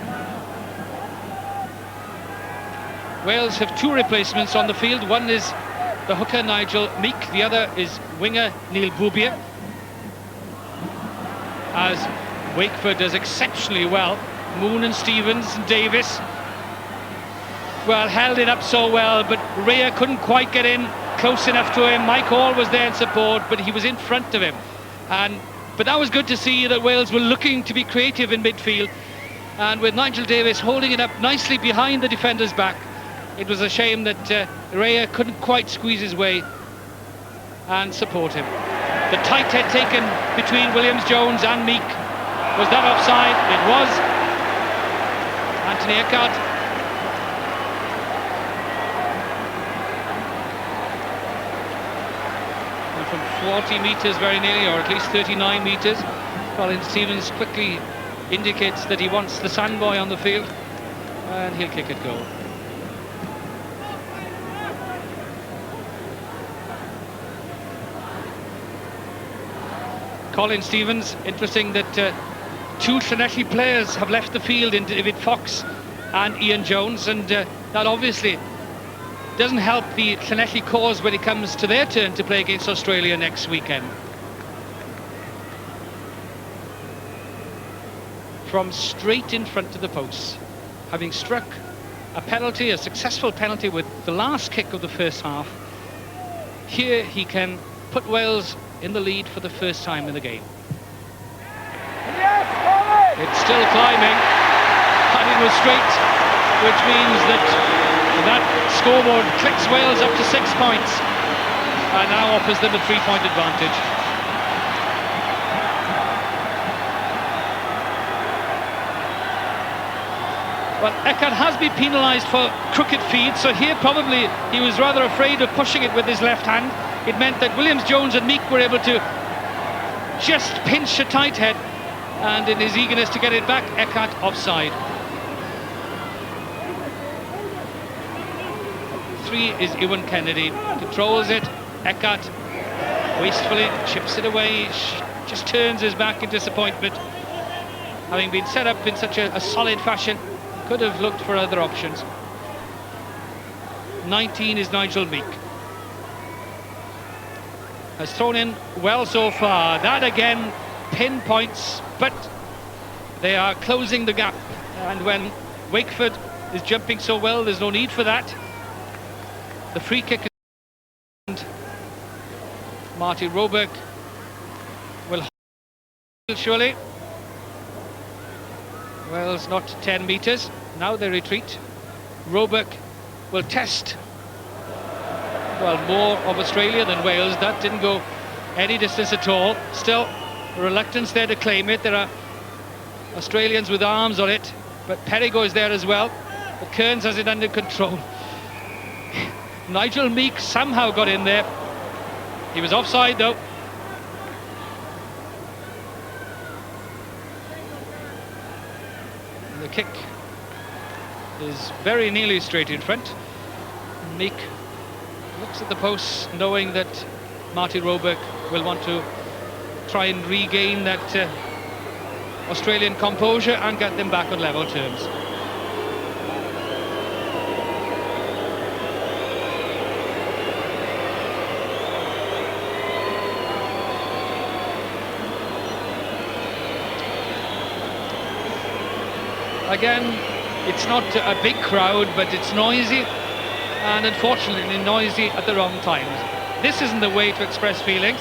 Wales have two replacements on the field. One is the hooker Nigel Meek, the other is winger Neil Boubier, as Wakeford does exceptionally well. Moon and Stevens and Davis, well, held it up so well, but Rhea couldn't quite get in close enough to him. Mike Hall was there in support, but he was in front of him. But that was good to see that Wales were looking to be creative in midfield, and with Nigel Davis holding it up nicely behind the defender's back. It was a shame that Rhea couldn't quite squeeze his way and support him. The tight head taken between Williams-Jones and Meek. Was that offside? It was. Anthony Eckhart 40 metres very nearly, or at least 39 metres. Colin Stevens quickly indicates that he wants the sandboy on the field, and he'll kick it goal. Colin Stevens, interesting that two Llanelli players have left the field in David Fox and Ian Jones, and that obviously doesn't help the Llanelli cause when it comes to their turn to play against Australia next weekend. From straight in front of the post, having struck a penalty, a successful penalty with the last kick of the first half, here he can put Wales in the lead for the first time in the game. It's still climbing, and it was straight, which means that scoreboard clicks Wales up to 6 points and now offers them a 3-point advantage. Well, Eckert has been penalised for crooked feed, so here probably he was rather afraid of pushing it with his left hand. It meant that Williams, Jones and Meek were able to just pinch a tight head, and in his eagerness to get it back, Eckert offside. 3 is Ewan Kennedy, controls it. Eckert wastefully chips it away, just turns his back in disappointment. Having been set up in such a solid fashion, could have looked for other options. 19 is Nigel Meek. Has thrown in well so far. That again pinpoints, but they are closing the gap. And when Wakeford is jumping so well, there's no need for that. The free kick is Marty Roebuck will hold surely. Wales not 10 metres. Now they retreat. Roebuck will test, well, more of Australia than Wales. That didn't go any distance at all. Still, reluctance there to claim it. There are Australians with arms on it, but Perigo is there as well. But Kearns has it under control. Nigel Meek somehow got in there. He was offside though. The kick is very nearly straight in front. Meek looks at the post, knowing that Marty Roebuck will want to try and regain that Australian composure and get them back on level terms. Again, it's not a big crowd, but it's noisy, and unfortunately noisy at the wrong times. This isn't the way to express feelings.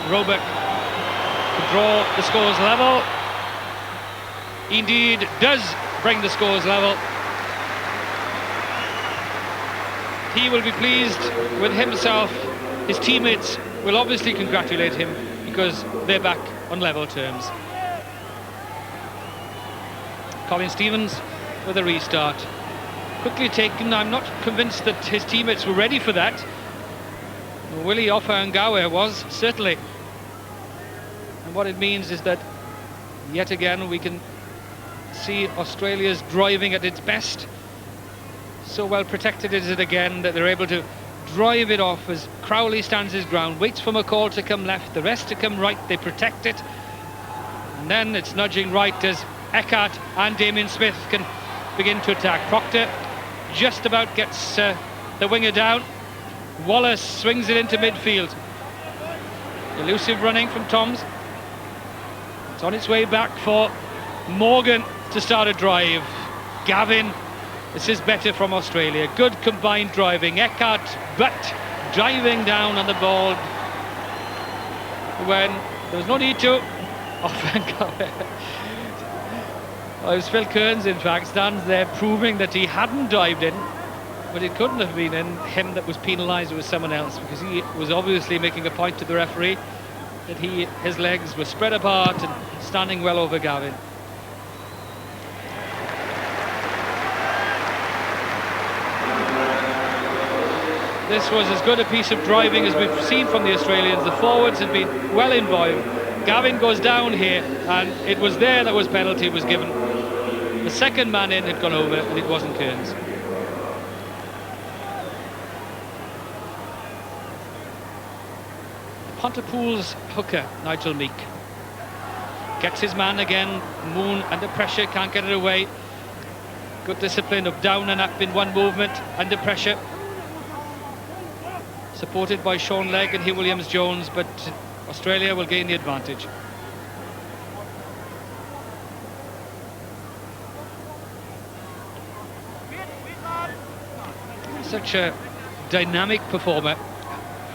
Roebuck to draw the scores level. Indeed does bring the scores level. He will be pleased with himself. His teammates will obviously congratulate him because they're back on level terms. Colin Stevens with a restart. Quickly taken. I'm not convinced that his teammates were ready for that. Willie Offa-Ngawe was, certainly. And what it means is that yet again we can see Australia's driving at its best. So well protected is it again that they're able to drive it off as Crowley stands his ground, waits for McCall to come left, the rest to come right. They protect it, and then it's nudging right as Eckert and Damien Smith can begin to attack. Proctor just about gets the winger down. Wallace swings it into midfield. Elusive running from Toms. It's on its way back for Morgan to start a drive. Gavin, this is better from Australia. Good combined driving. Eckert, but diving down on the ball when there was no need to. It was Phil Kearns, in fact, stands there proving that he hadn't dived in, but it couldn't have been him that was penalised. It was someone else, because he was obviously making a point to the referee that his legs were spread apart and standing well over Gavin. This was as good a piece of driving as we've seen from the Australians. The forwards had been well involved. Gavin goes down here, and it was there that was penalty was given. The second man in had gone over, and it wasn't Kearns. Pontypool's hooker, Nigel Meek, gets his man again. Moon under pressure, can't get it away. Good discipline of down and up in one movement, under pressure. Supported by Sean Legg and Hugh Williams-Jones, but Australia will gain the advantage. Such a dynamic performer,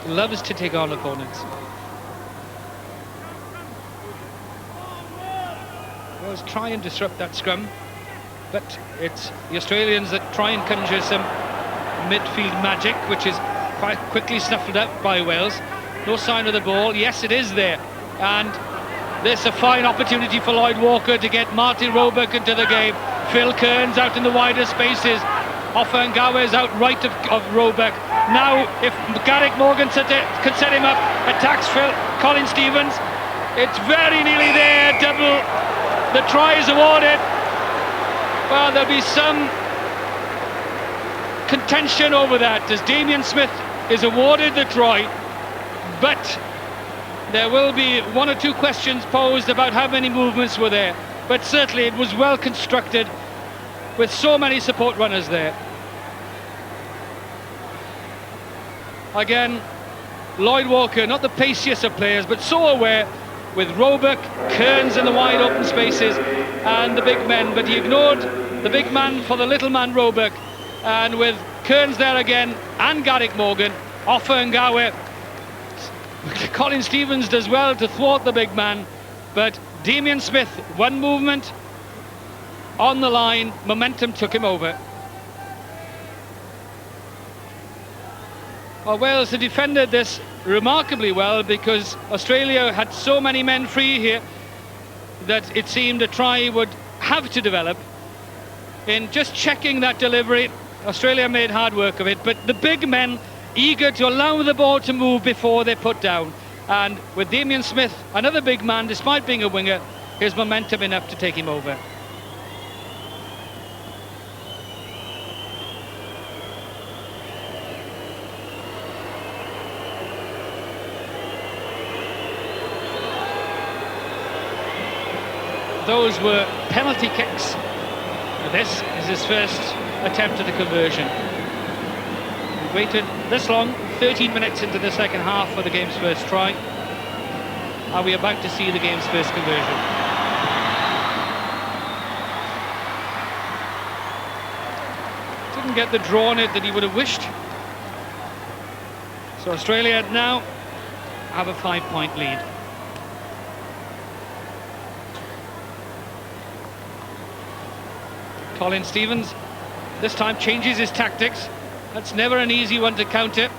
loves to take on opponents. Wales try and disrupt that scrum, but it's the Australians that try and conjure some midfield magic, which is quite quickly snuffled up by Wales. No sign of the ball. Yes, it is there, and this a fine opportunity for Lloyd Walker to get Martin Roebuck into the game. Phil Kearns out in the wider spaces. Offa is out right of Roebuck. Now, if Garrick Morgan can set him up, attacks Colin Stevens. It's very nearly there. Double. The try is awarded. Well, there'll be some contention over that as Damien Smith is awarded the try, but there will be one or two questions posed about how many movements were there. But certainly it was well constructed with so many support runners there. Again, Lloyd Walker, not the paciest of players, but so aware, with Roebuck, Kearns in the wide open spaces and the big men, but he ignored the big man for the little man Roebuck, and with Kearns there again and Garrick Morgan, Offa. Colin Stevens does well to thwart the big man, but Damien Smith, one movement on the line, momentum took him over. Well, Wales had defended this remarkably well because Australia had so many men free here that it seemed a try would have to develop. In just checking that delivery, Australia made hard work of it, but the big men eager to allow the ball to move before they put down, and with Damien Smith, another big man, despite being a winger, his momentum enough to take him over. Those were penalty kicks. This is his first attempt at a conversion. We've waited this long, 13 minutes into the second half, for the game's first try. Are we about to see the game's first conversion? Didn't get the draw on it that he would have wished. So Australia now have a 5-point lead. Colin Stevens this time changes his tactics. That's never an easy one to counter,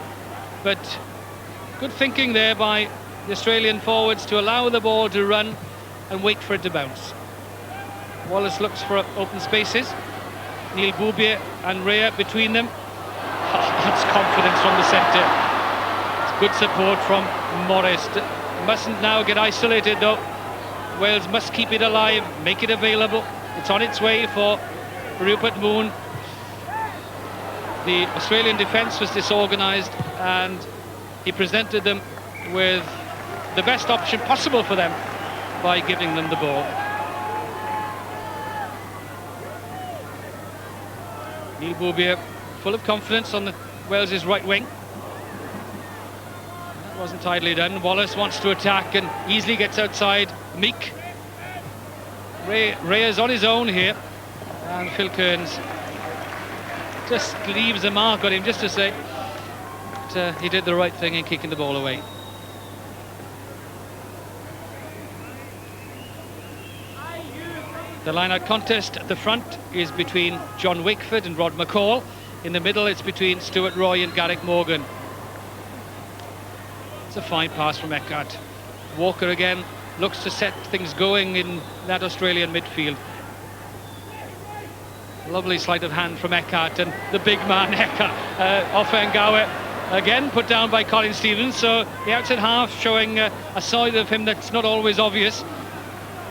but good thinking there by the Australian forwards to allow the ball to run and wait for it to bounce. Wallace looks for open spaces. Neil Boubier and Rhea between them. That's confidence from the centre. It's good support from Morris. Mustn't now get isolated though. Wales must keep it alive, make it available. It's on its way for Rupert Moon. The Australian defence was disorganised and he presented them with the best option possible for them by giving them the ball. Neil Boubier full of confidence on the Wales's right wing. That wasn't tidily done. Wallace wants to attack and easily gets outside Meek. Ray is on his own here, and Phil Kearns just leaves a mark on him just to say that he did the right thing in kicking the ball away. The line-out contest at the front is between John Wakeford and Rod McCall. In the middle it's between Stuart Roy and Garrick Morgan. It's a fine pass from Eckhart. Walker again looks to set things going in that Australian midfield. Lovely sleight of hand from Eckhart, and the big man Eckhart, Offa Again put down by Colin Stevens, so the outside half showing a side of him that's not always obvious.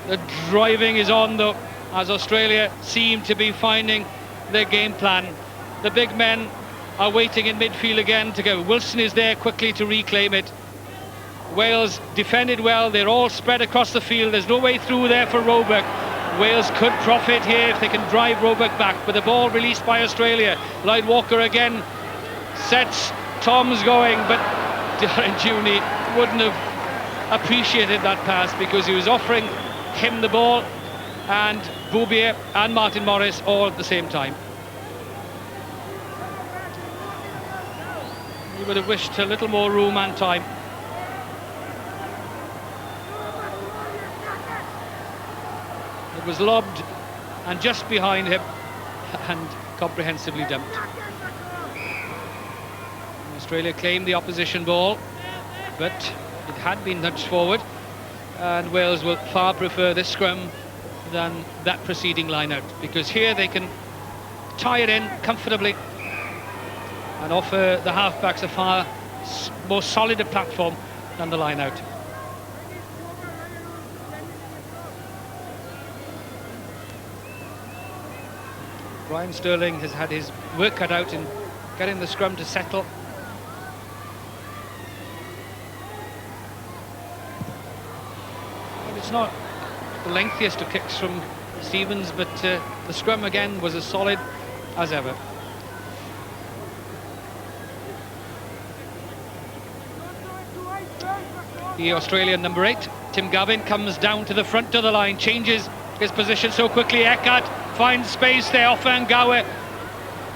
The driving is on though, as Australia seem to be finding their game plan. The big men are waiting in midfield again to go. Wilson is there quickly to reclaim it. Wales defended well, they're all spread across the field, there's no way through there for Roebuck. Wales could profit here if they can drive Roebuck back, but the ball released by Australia. Lloyd Walker again sets Toms going, but Darren Juni wouldn't have appreciated that pass because he was offering him the ball and Boubier and Martin Morris all at the same time. He would have wished a little more room and time. It was lobbed and just behind him and comprehensively dumped. Australia claimed the opposition ball, but it had been nudged forward, and Wales will far prefer this scrum than that preceding line-out, because here they can tie it in comfortably and offer the halfbacks a far more solid a platform than the line-out. Brian Sterling has had his work cut out in getting the scrum to settle. But it's not the lengthiest of kicks from Stevens, but the scrum again was as solid as ever. The Australian number 8, Tim Gavin, comes down to the front of the line, changes his position so quickly. Eckhart finds space there, off Angawa,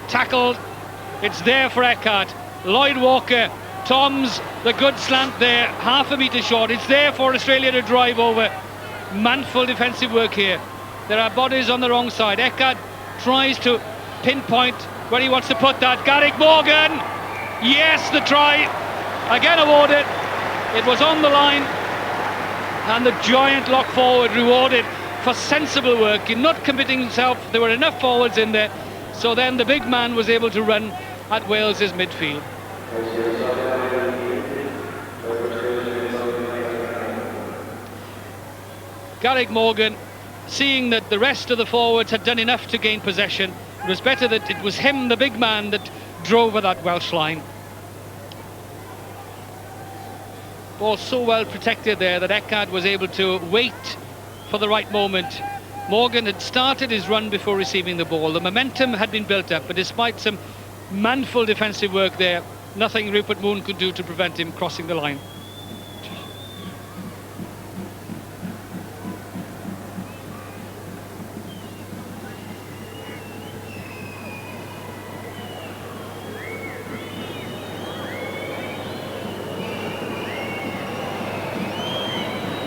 tackled, it's there for Eckhart. Lloyd Walker, Toms, the good slant there, half a metre short, it's there for Australia to drive over. Manful defensive work here. There are bodies on the wrong side. Eckhart tries to pinpoint where he wants to put that. Garrick Morgan, yes, the try, again awarded. It was on the line, and the giant lock forward rewarded for sensible work in not committing himself. There were enough forwards in there, so then the big man was able to run at Wales's midfield. Garrick Morgan, seeing that the rest of the forwards had done enough to gain possession, it was better that it was him, the big man, that drove at that Welsh line. Ball so well protected there that Eckhart was able to wait for the right moment. Morgan had started his run before receiving the ball. The momentum had been built up, but despite some manful defensive work there, nothing Rupert Moon could do to prevent him crossing the line.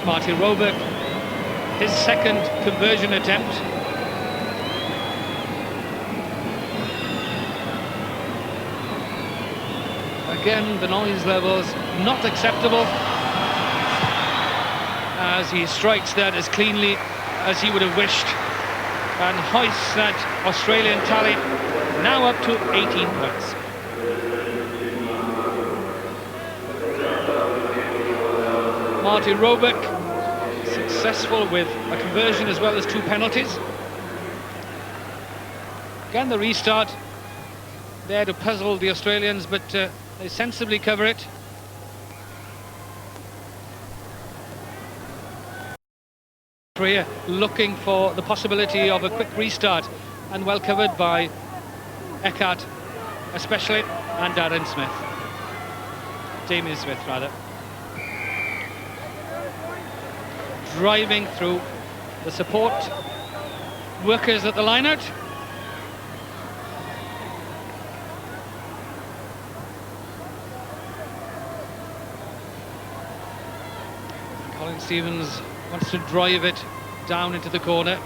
Martin Roebuck, his second conversion attempt. Again, the noise levels not acceptable as he strikes that as cleanly as he would have wished and hoists that Australian tally now up to 18 points. Martin Roebuck successful with a conversion as well as 2 penalties. Again, the restart there to puzzle the Australians, but they sensibly cover it. Korea looking for the possibility of a quick restart, and well covered by Eckhart especially, and Darren Smith. Damien Smith rather. Driving through the support workers at the line-out. Colin Stevens wants to drive it down into the corner.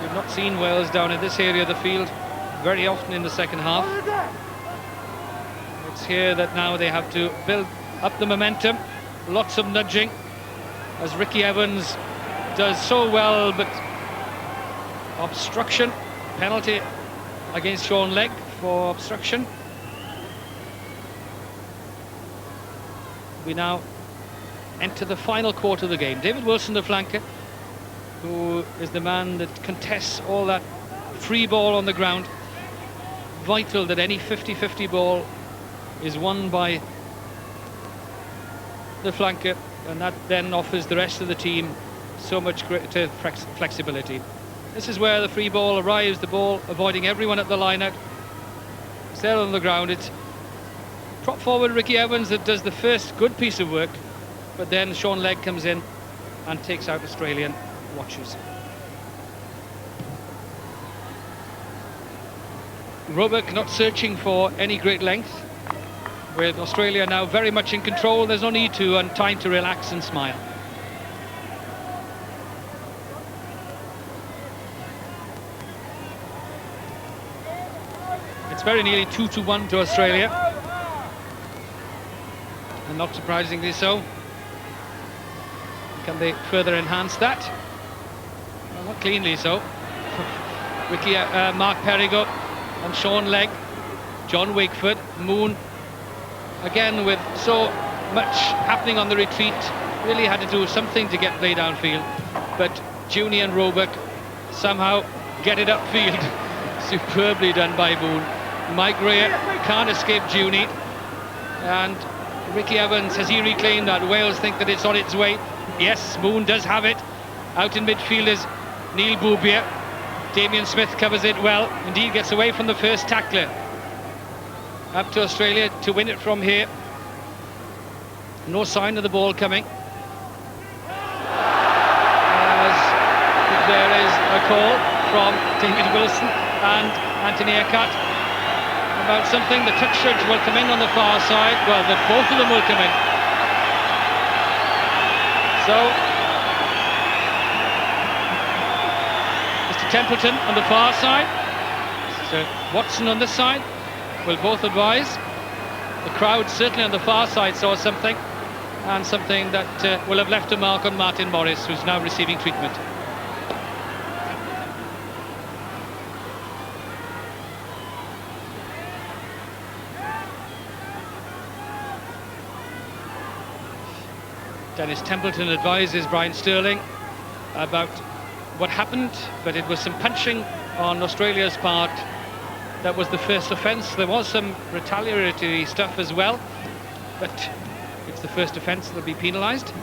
We've not seen Wales down in this area of the field very often in the second half. It's here that now they have to build up the momentum. Lots of nudging, as Ricky Evans does so well, but obstruction, penalty against Sean Legg for obstruction. We now enter the final quarter of the game. David Wilson, the flanker, who is the man that contests all that free ball on the ground. Vital that any 50-50 ball is won by the flanker, and that then offers the rest of the team so much greater flexibility. This is where the free ball arrives, the ball avoiding everyone at the line-out. It's there on the ground. It's prop forward Ricky Evans that does the first good piece of work, but then Sean Legg comes in and takes out Australian watchers. Roebuck not searching for any great length. With Australia now very much in control, there's no need to and time to relax and smile. It's very nearly 2-1 to Australia, and not surprisingly so. Can they further enhance that? Well, not cleanly so. Mark Perigo and Sean Legg, John Wakeford, Moon, again with so much happening on the retreat, really had to do something to get play downfield, but Junie and Roebuck somehow get it upfield. Superbly done by Moon. Mike Rea can't escape Junie, and Ricky Evans, has he reclaimed that? Wales think that it's on its way. Yes, Moon does have it. Out in midfield is Neil Boubier. Damien Smith covers it well, indeed gets away from the first tackler. Up to Australia to win it from here. No sign of the ball coming. As there is a call from David Wilson and Anthony Eckhart about something. The touch judge will come in on the far side. Well, both of them will come in. So Mr. Templeton on the far side, Mr. Watson on this side will both advise. The crowd certainly on the far side saw something, and something that will have left a mark on Martin Morris, who's now receiving treatment. Dennis Templeton advises Brian Sterling about what happened, but it was some punching on Australia's part. That was the first offence. There was some retaliatory stuff as well, but it's the first offence that'll be penalised. The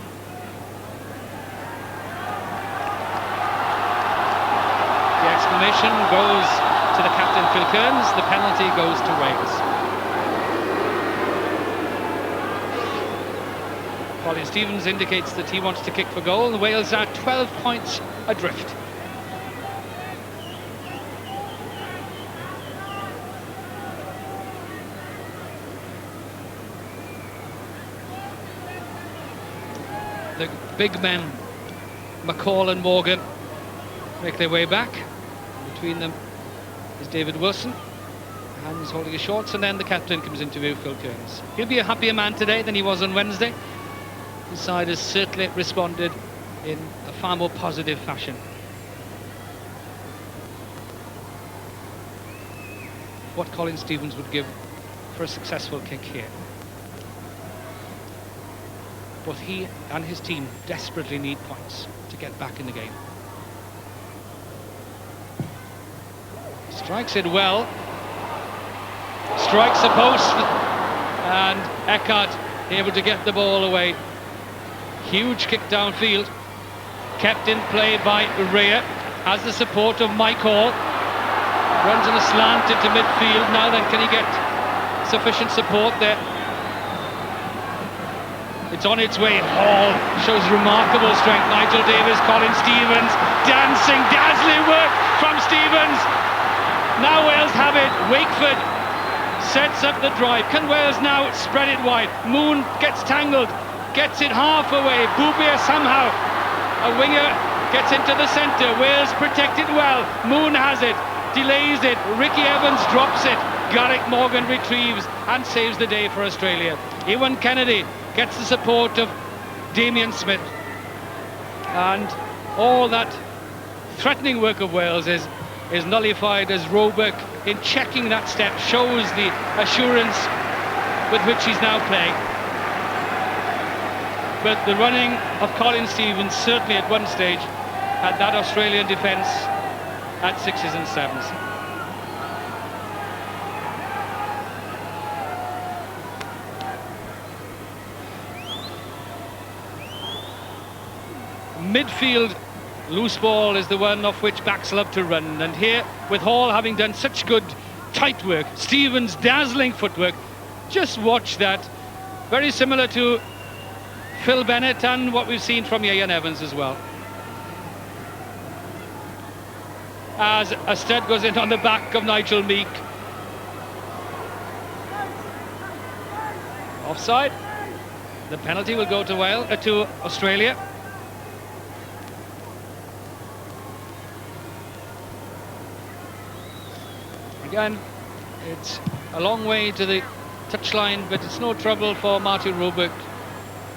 exclamation goes to the captain, Phil Kearns. The penalty goes to Wales. Colin Stevens indicates that he wants to kick for goal, and Wales are 12 points adrift. The big men, McCall and Morgan, make their way back. Between them is David Wilson, hands holding his shorts, and then the captain comes into view, Phil Kearns. He'll be a happier man today than he was on Wednesday. His side has certainly responded in a far more positive fashion. What Colin Stevens would give for a successful kick here. Both he and his team desperately need points to get back in the game. Strikes it well. Strikes the post, and Eckhart able to get the ball away. Huge kick downfield, kept in play by Rea, has the support of Mike Hall, runs on a slant into midfield. Now then, can he get sufficient support there? It's on its way. Hall shows remarkable strength. Nigel Davis, Colin Stevens, dancing, dazzling work from Stevens. Now Wales have it. Wakeford sets up the drive. Can Wales now spread it wide? Moon gets tangled, gets it half away. Boubier somehow, a winger, gets into the centre. Wales protected well. Moon has it, delays it. Ricky Evans drops it. Garrick Morgan retrieves and saves the day for Australia. Ewan Kennedy gets the support of Damien Smith. And all that threatening work of Wales is is nullified as Roebuck, in checking that step, shows the assurance with which he's now playing. But the running of Colin Stevens certainly at one stage had that Australian defence at 6s and 7s. Midfield loose ball is the one off which backs love to run, and here with Hall having done such good tight work, Stevens' dazzling footwork, just watch that. Very similar to Phil Bennett and what we've seen from Ian Evans as well. As a stud goes in on the back of Nigel Meek. Offside. The penalty will go to to Australia. Again, it's a long way to the touchline, but it's no trouble for Martin Roebuck,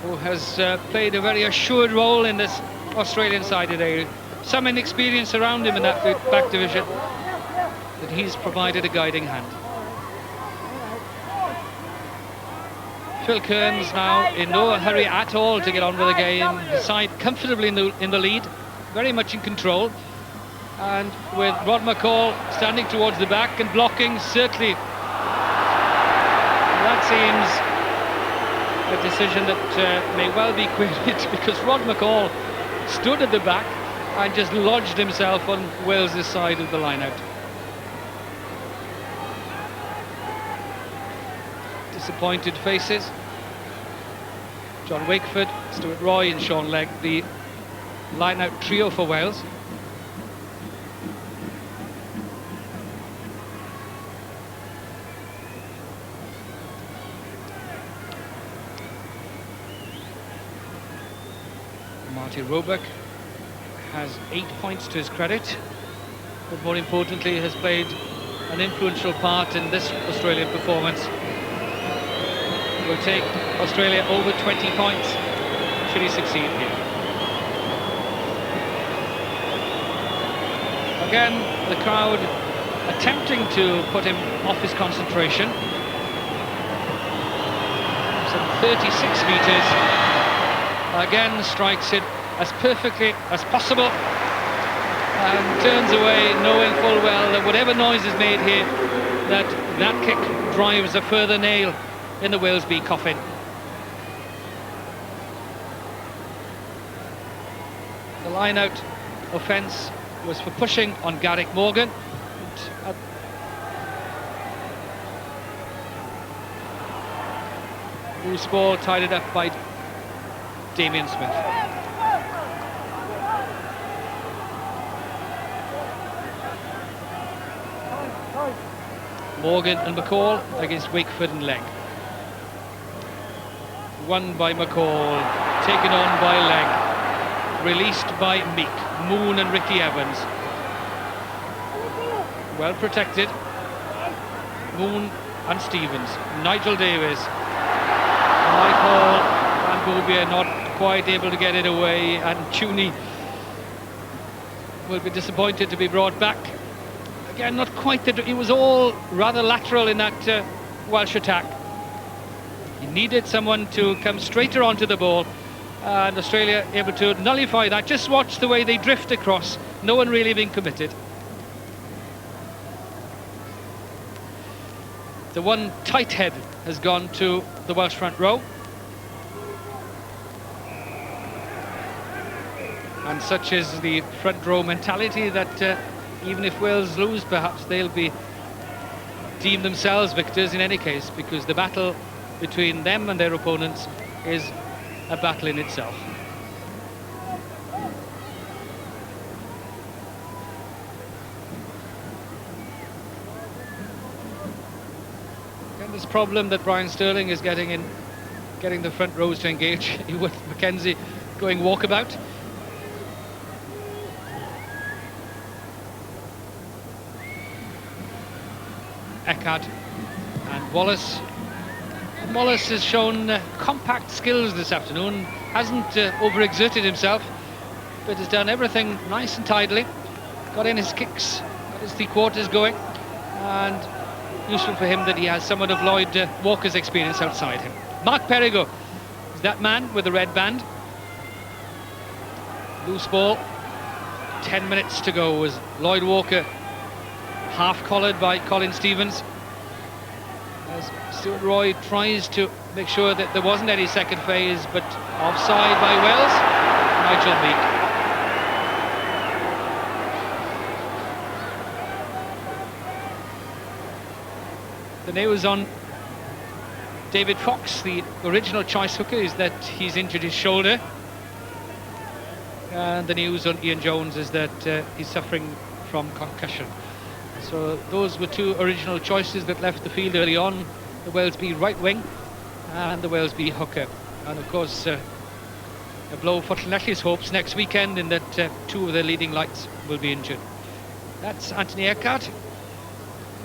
who has played a very assured role in this Australian side today. Some inexperience around him in that back division, but he's provided a guiding hand. Phil Kearns now in no hurry at all to get on with the game. The side comfortably in the lead, very much in control. And with Rod McCall standing towards the back and blocking, certainly that seems a decision that may well be queried, because Rod McCall stood at the back and just lodged himself on Wales' side of the line-out. Disappointed faces. John Wakeford, Stuart Roy and Sean Legg, the line-out trio for Wales. Martin Roebuck has 8 points to his credit, but more importantly has played an influential part in this Australian performance. It will take Australia over 20 points should he succeed here. Again, the crowd attempting to put him off his concentration. Some 36 metres. Again strikes it as perfectly as possible and turns away, knowing full well that whatever noise is made here, that kick drives a further nail in the Walesby coffin. The line-out offence was for pushing on Garrick Morgan. Loose ball tied it up by Damien Smith. Morgan and McCall against Wakeford and Legg. Won by McCall, taken on by Legg, released by Meek, Moon and Ricky Evans. Well protected. Moon and Stevens, Nigel Davis, Michael and Bobia not quite able to get it away, and Tooney will be disappointed to be brought back. Again, not quite it was all rather lateral in that Welsh attack. He needed someone to come straighter onto the ball, and Australia able to nullify that. Just watch the way they drift across, no one really being committed. The one tight head has gone to the Welsh front row. And such is the front row mentality that even if Wales lose, perhaps they'll be deemed themselves victors in any case, because the battle between them and their opponents is a battle in itself. And this problem that Brian Sterling is getting in getting the front rows to engage with Mackenzie going walkabout. Eckhart and Wallace. Wallace has shown compact skills this afternoon, hasn't overexerted himself, but has done everything nice and tidily. Got in his kicks Got his 3/4 going, and useful for him that he has someone of Lloyd Walker's experience outside him. Mark Perigo is that man with the red band. Loose ball, 10 minutes to go as Lloyd Walker half collared by Colin Stevens, as Stuart Roy tries to make sure that there wasn't any second phase, but offside by Wales. Nigel Meek. The news on David Fox, the original choice hooker, is that he's injured his shoulder. And the news on Ian Jones is that he's suffering from concussion. So those were two original choices that left the field early on. The Wales B right wing and the Wales B hooker. And of course, a blow for Llanelli's hopes next weekend in that two of their leading lights will be injured. That's Anthony Eckhart,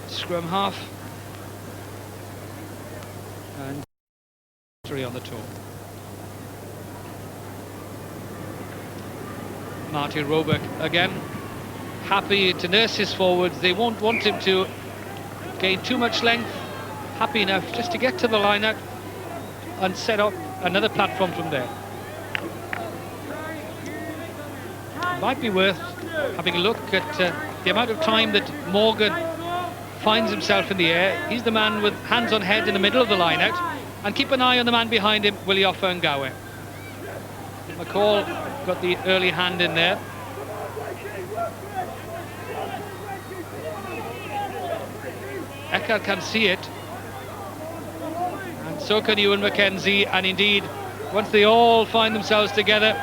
scrum half. And three on the toe. Martin Roebuck again, happy to nurse his forwards. They won't want him to gain too much length. Happy enough just to get to the line-out and set up another platform from there. Might be worth having a look at the amount of time that Morgan finds himself in the air. He's the man with hands on head in the middle of the line-out, and keep an eye on the man behind him, Willie Offa-Ngawe. McCall got the early hand in there. Eckhart can see it, and so can Ewan McKenzie, and indeed once they all find themselves together,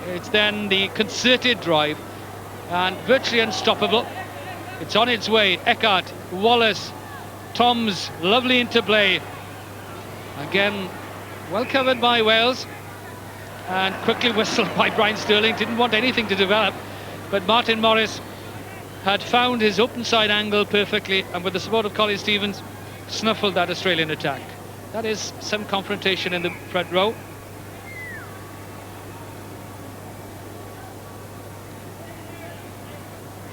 it's then the concerted drive and virtually unstoppable. It's on its way. Eckhart, Wallace, Toms, lovely interplay. Again, well covered by Wales, and quickly whistled by Brian Sterling. Didn't want anything to develop, but Martin Morris had found his open side angle perfectly, and with the support of Colin Stevens, snuffled that Australian attack. That is some confrontation in the front row.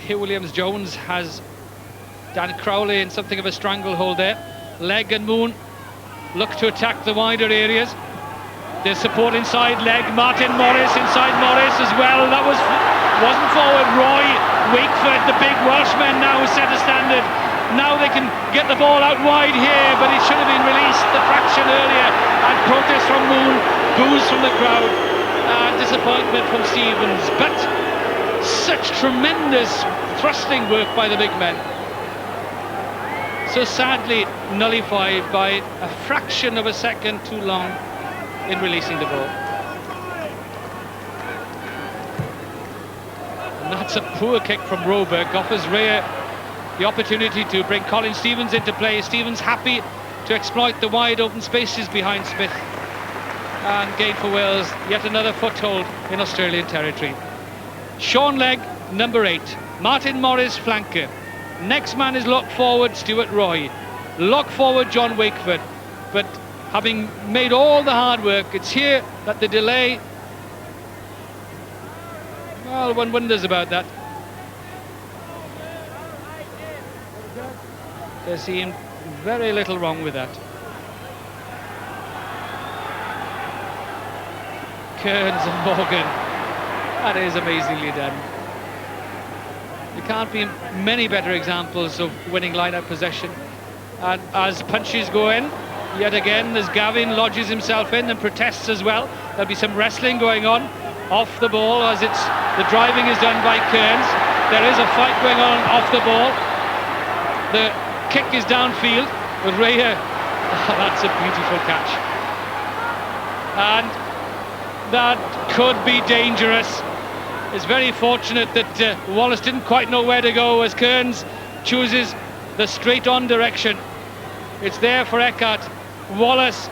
Hugh Williams-Jones has Dan Crowley in something of a stranglehold there. Legg and Moon look to attack the wider areas. There's support inside Legg. Martin Morris inside Morris as well. That wasn't forward. Roy Wakeford, the big Welshman, now set a standard. Now they can get the ball out wide here, but it should have been released. The fraction earlier, and protest from Moon, boos from the crowd, and disappointment from Stevens. But such tremendous thrusting work by the big men, so sadly nullified by a fraction of a second too long in releasing the ball. And that's a poor kick from Roebuck. Offers Rea the opportunity to bring Colin Stevens into play. Stevens happy to exploit the wide open spaces behind Smith, and gain for Wales yet another foothold in Australian territory. Sean Legg, number 8. Martin Morris, flanker. Next man is lock forward Stuart Roy. Lock forward John Wakeford. But having made all the hard work, it's here that the delay, well, one wonders about that. There seemed very little wrong with that. Kearns and Morgan. That is amazingly done. There can't be many better examples of winning line-out possession. And as punches go in, yet again, as Gavin lodges himself in and protests as well, there'll be some wrestling going on off the ball as the driving is done by Kearns. There is a fight going on off the ball. The kick is downfield, but Rea, that's a beautiful catch. And that could be dangerous. It's very fortunate that Wallace didn't quite know where to go as Kearns chooses the straight-on direction. It's there for Eckhart. Wallace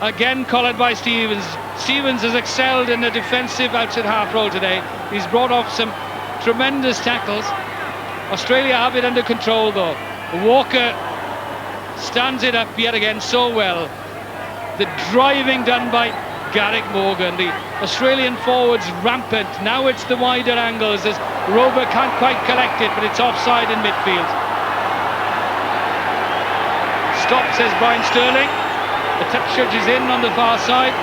again collared by Stevens. Stevens has excelled in the defensive outside half role today. He's brought off some tremendous tackles. Australia have it under control though. Walker stands it up yet again so well. The driving done by Garrick Morgan. The Australian forwards rampant. Now it's the wider angles as Rober can't quite collect it, but it's offside in midfield. Stop, says Brian Sterling. The touch judge is in on the far side.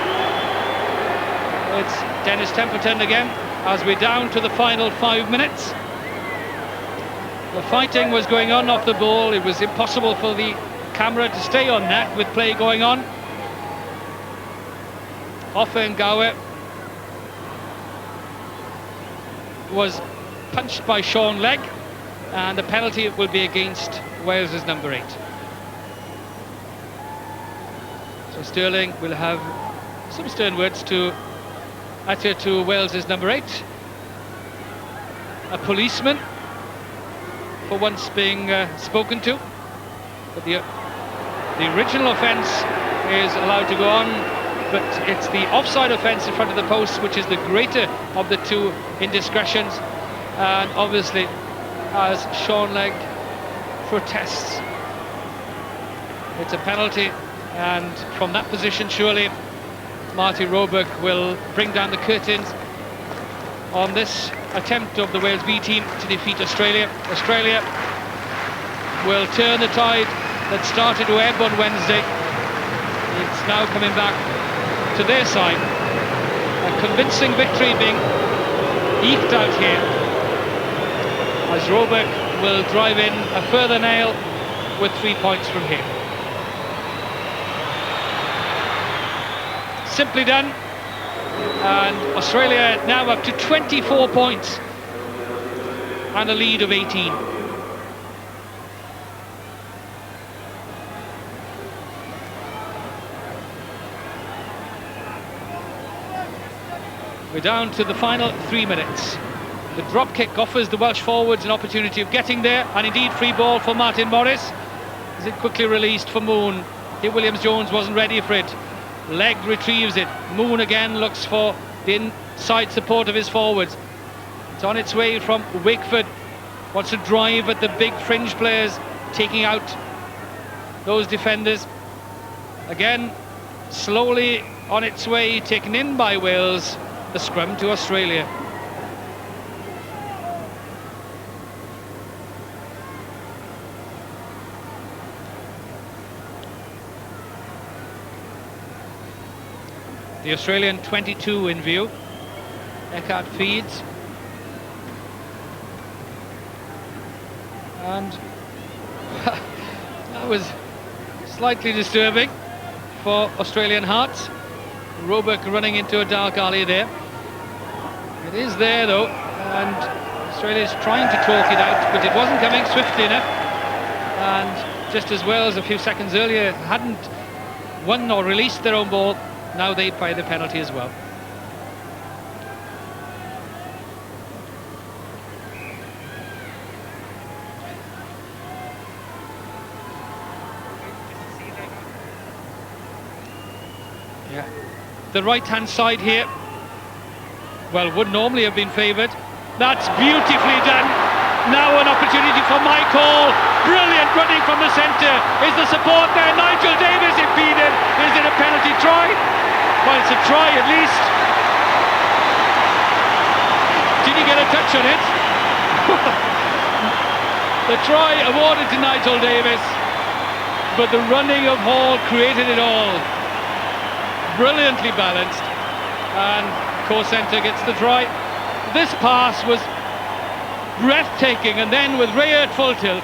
It's Dennis Templeton again as we're down to the final 5 minutes. The fighting was going on off the ball. It was impossible for the camera to stay on that with play going on. Offengawa was punched by Sean Legg, and the penalty will be against Wales's number 8. So Sterling will have some stern words to utter to Wales's number 8. A policeman for once being spoken to, but the original offence is allowed to go on, but it's the offside offence in front of the post which is the greater of the two indiscretions, and obviously as Sean Legg protests, it's a penalty, and from that position surely Marty Roebuck will bring down the curtains on this attempt of the Wales B team to defeat Australia. Australia will turn the tide that started to ebb on Wednesday. It's now coming back to their side. A convincing victory being eked out here as Roebuck will drive in a further nail with 3 points from here. Simply done, and Australia now up to 24 points and a lead of 18. We're down to the final 3 minutes. The drop kick offers the Welsh forwards an opportunity of getting there, and indeed free ball for Martin Morris as it quickly released for Moon. Here Williams-Jones wasn't ready for it. Legg retrieves it. Moon again looks for the inside support of his forwards. It's on its way from Wakeford. Wants to drive at the big fringe players, taking out those defenders. Again, slowly on its way, taken in by Wales. The scrum to Australia. The Australian 22 in view. Eckhart feeds. And that was slightly disturbing for Australian hearts. Roebuck running into a dark alley there. It is there though, and Australia's trying to talk it out, but it wasn't coming swiftly enough. And just as Wales a few seconds earlier hadn't won or released their own ball, now they pay the penalty as well. Yeah, the right-hand side here, well, would normally have been favoured. That's beautifully done. Now an opportunity for Michael. Brilliant running from the centre. Is the support there? Nigel Davis impeded. Is it a penalty try? Well, it's a try at least. Did he get a touch on it? The try awarded to Nigel Davis, but the running of Hall created it all. Brilliantly balanced, and Core-Centre gets the try. This pass was breathtaking, and then with Ray at full tilt,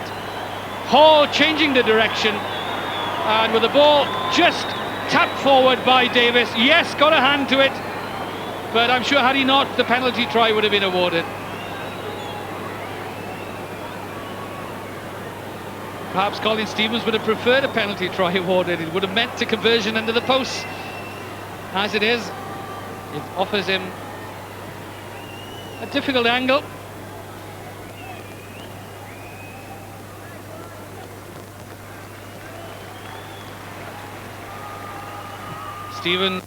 Hall changing the direction, and with the ball just tapped forward by Davis. Yes, got a hand to it, but I'm sure had he not, the penalty try would have been awarded. Perhaps Colin Stevens would have preferred a penalty try awarded. It would have meant a conversion under the posts. As it is, it offers him a difficult angle. Stevens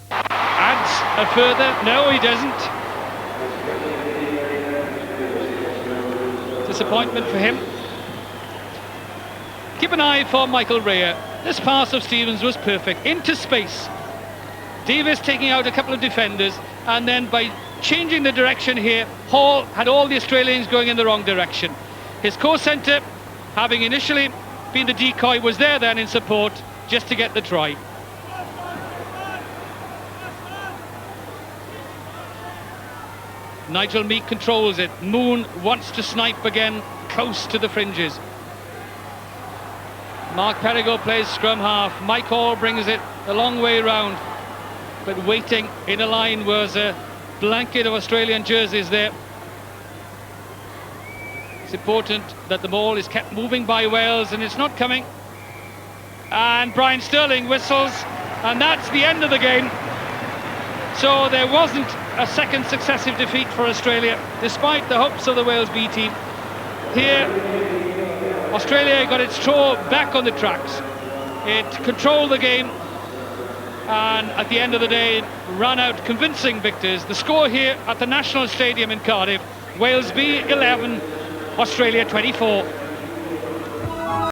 adds a further. No, he doesn't. Disappointment for him. Keep an eye for Michael Rea. This pass of Stevens was perfect. Into space. Davis taking out a couple of defenders, and then by changing the direction here, Hall had all the Australians going in the wrong direction. His co-centre, having initially been the decoy, was there then in support just to get the try. Nigel Meek controls it. Moon wants to snipe again, close to the fringes. Mark Perigo plays scrum half. Mike Hall brings it a long way round, but waiting in a line was a blanket of Australian jerseys there. It's important that the ball is kept moving by Wales, and it's not coming. And Brian Sterling whistles, and that's the end of the game. So there wasn't a second successive defeat for Australia, despite the hopes of the Wales B team. Here, Australia got its toe back on the tracks. It controlled the game, and at the end of the day, ran out convincing victors. The score here at the National Stadium in Cardiff: Wales B 11, Australia 24.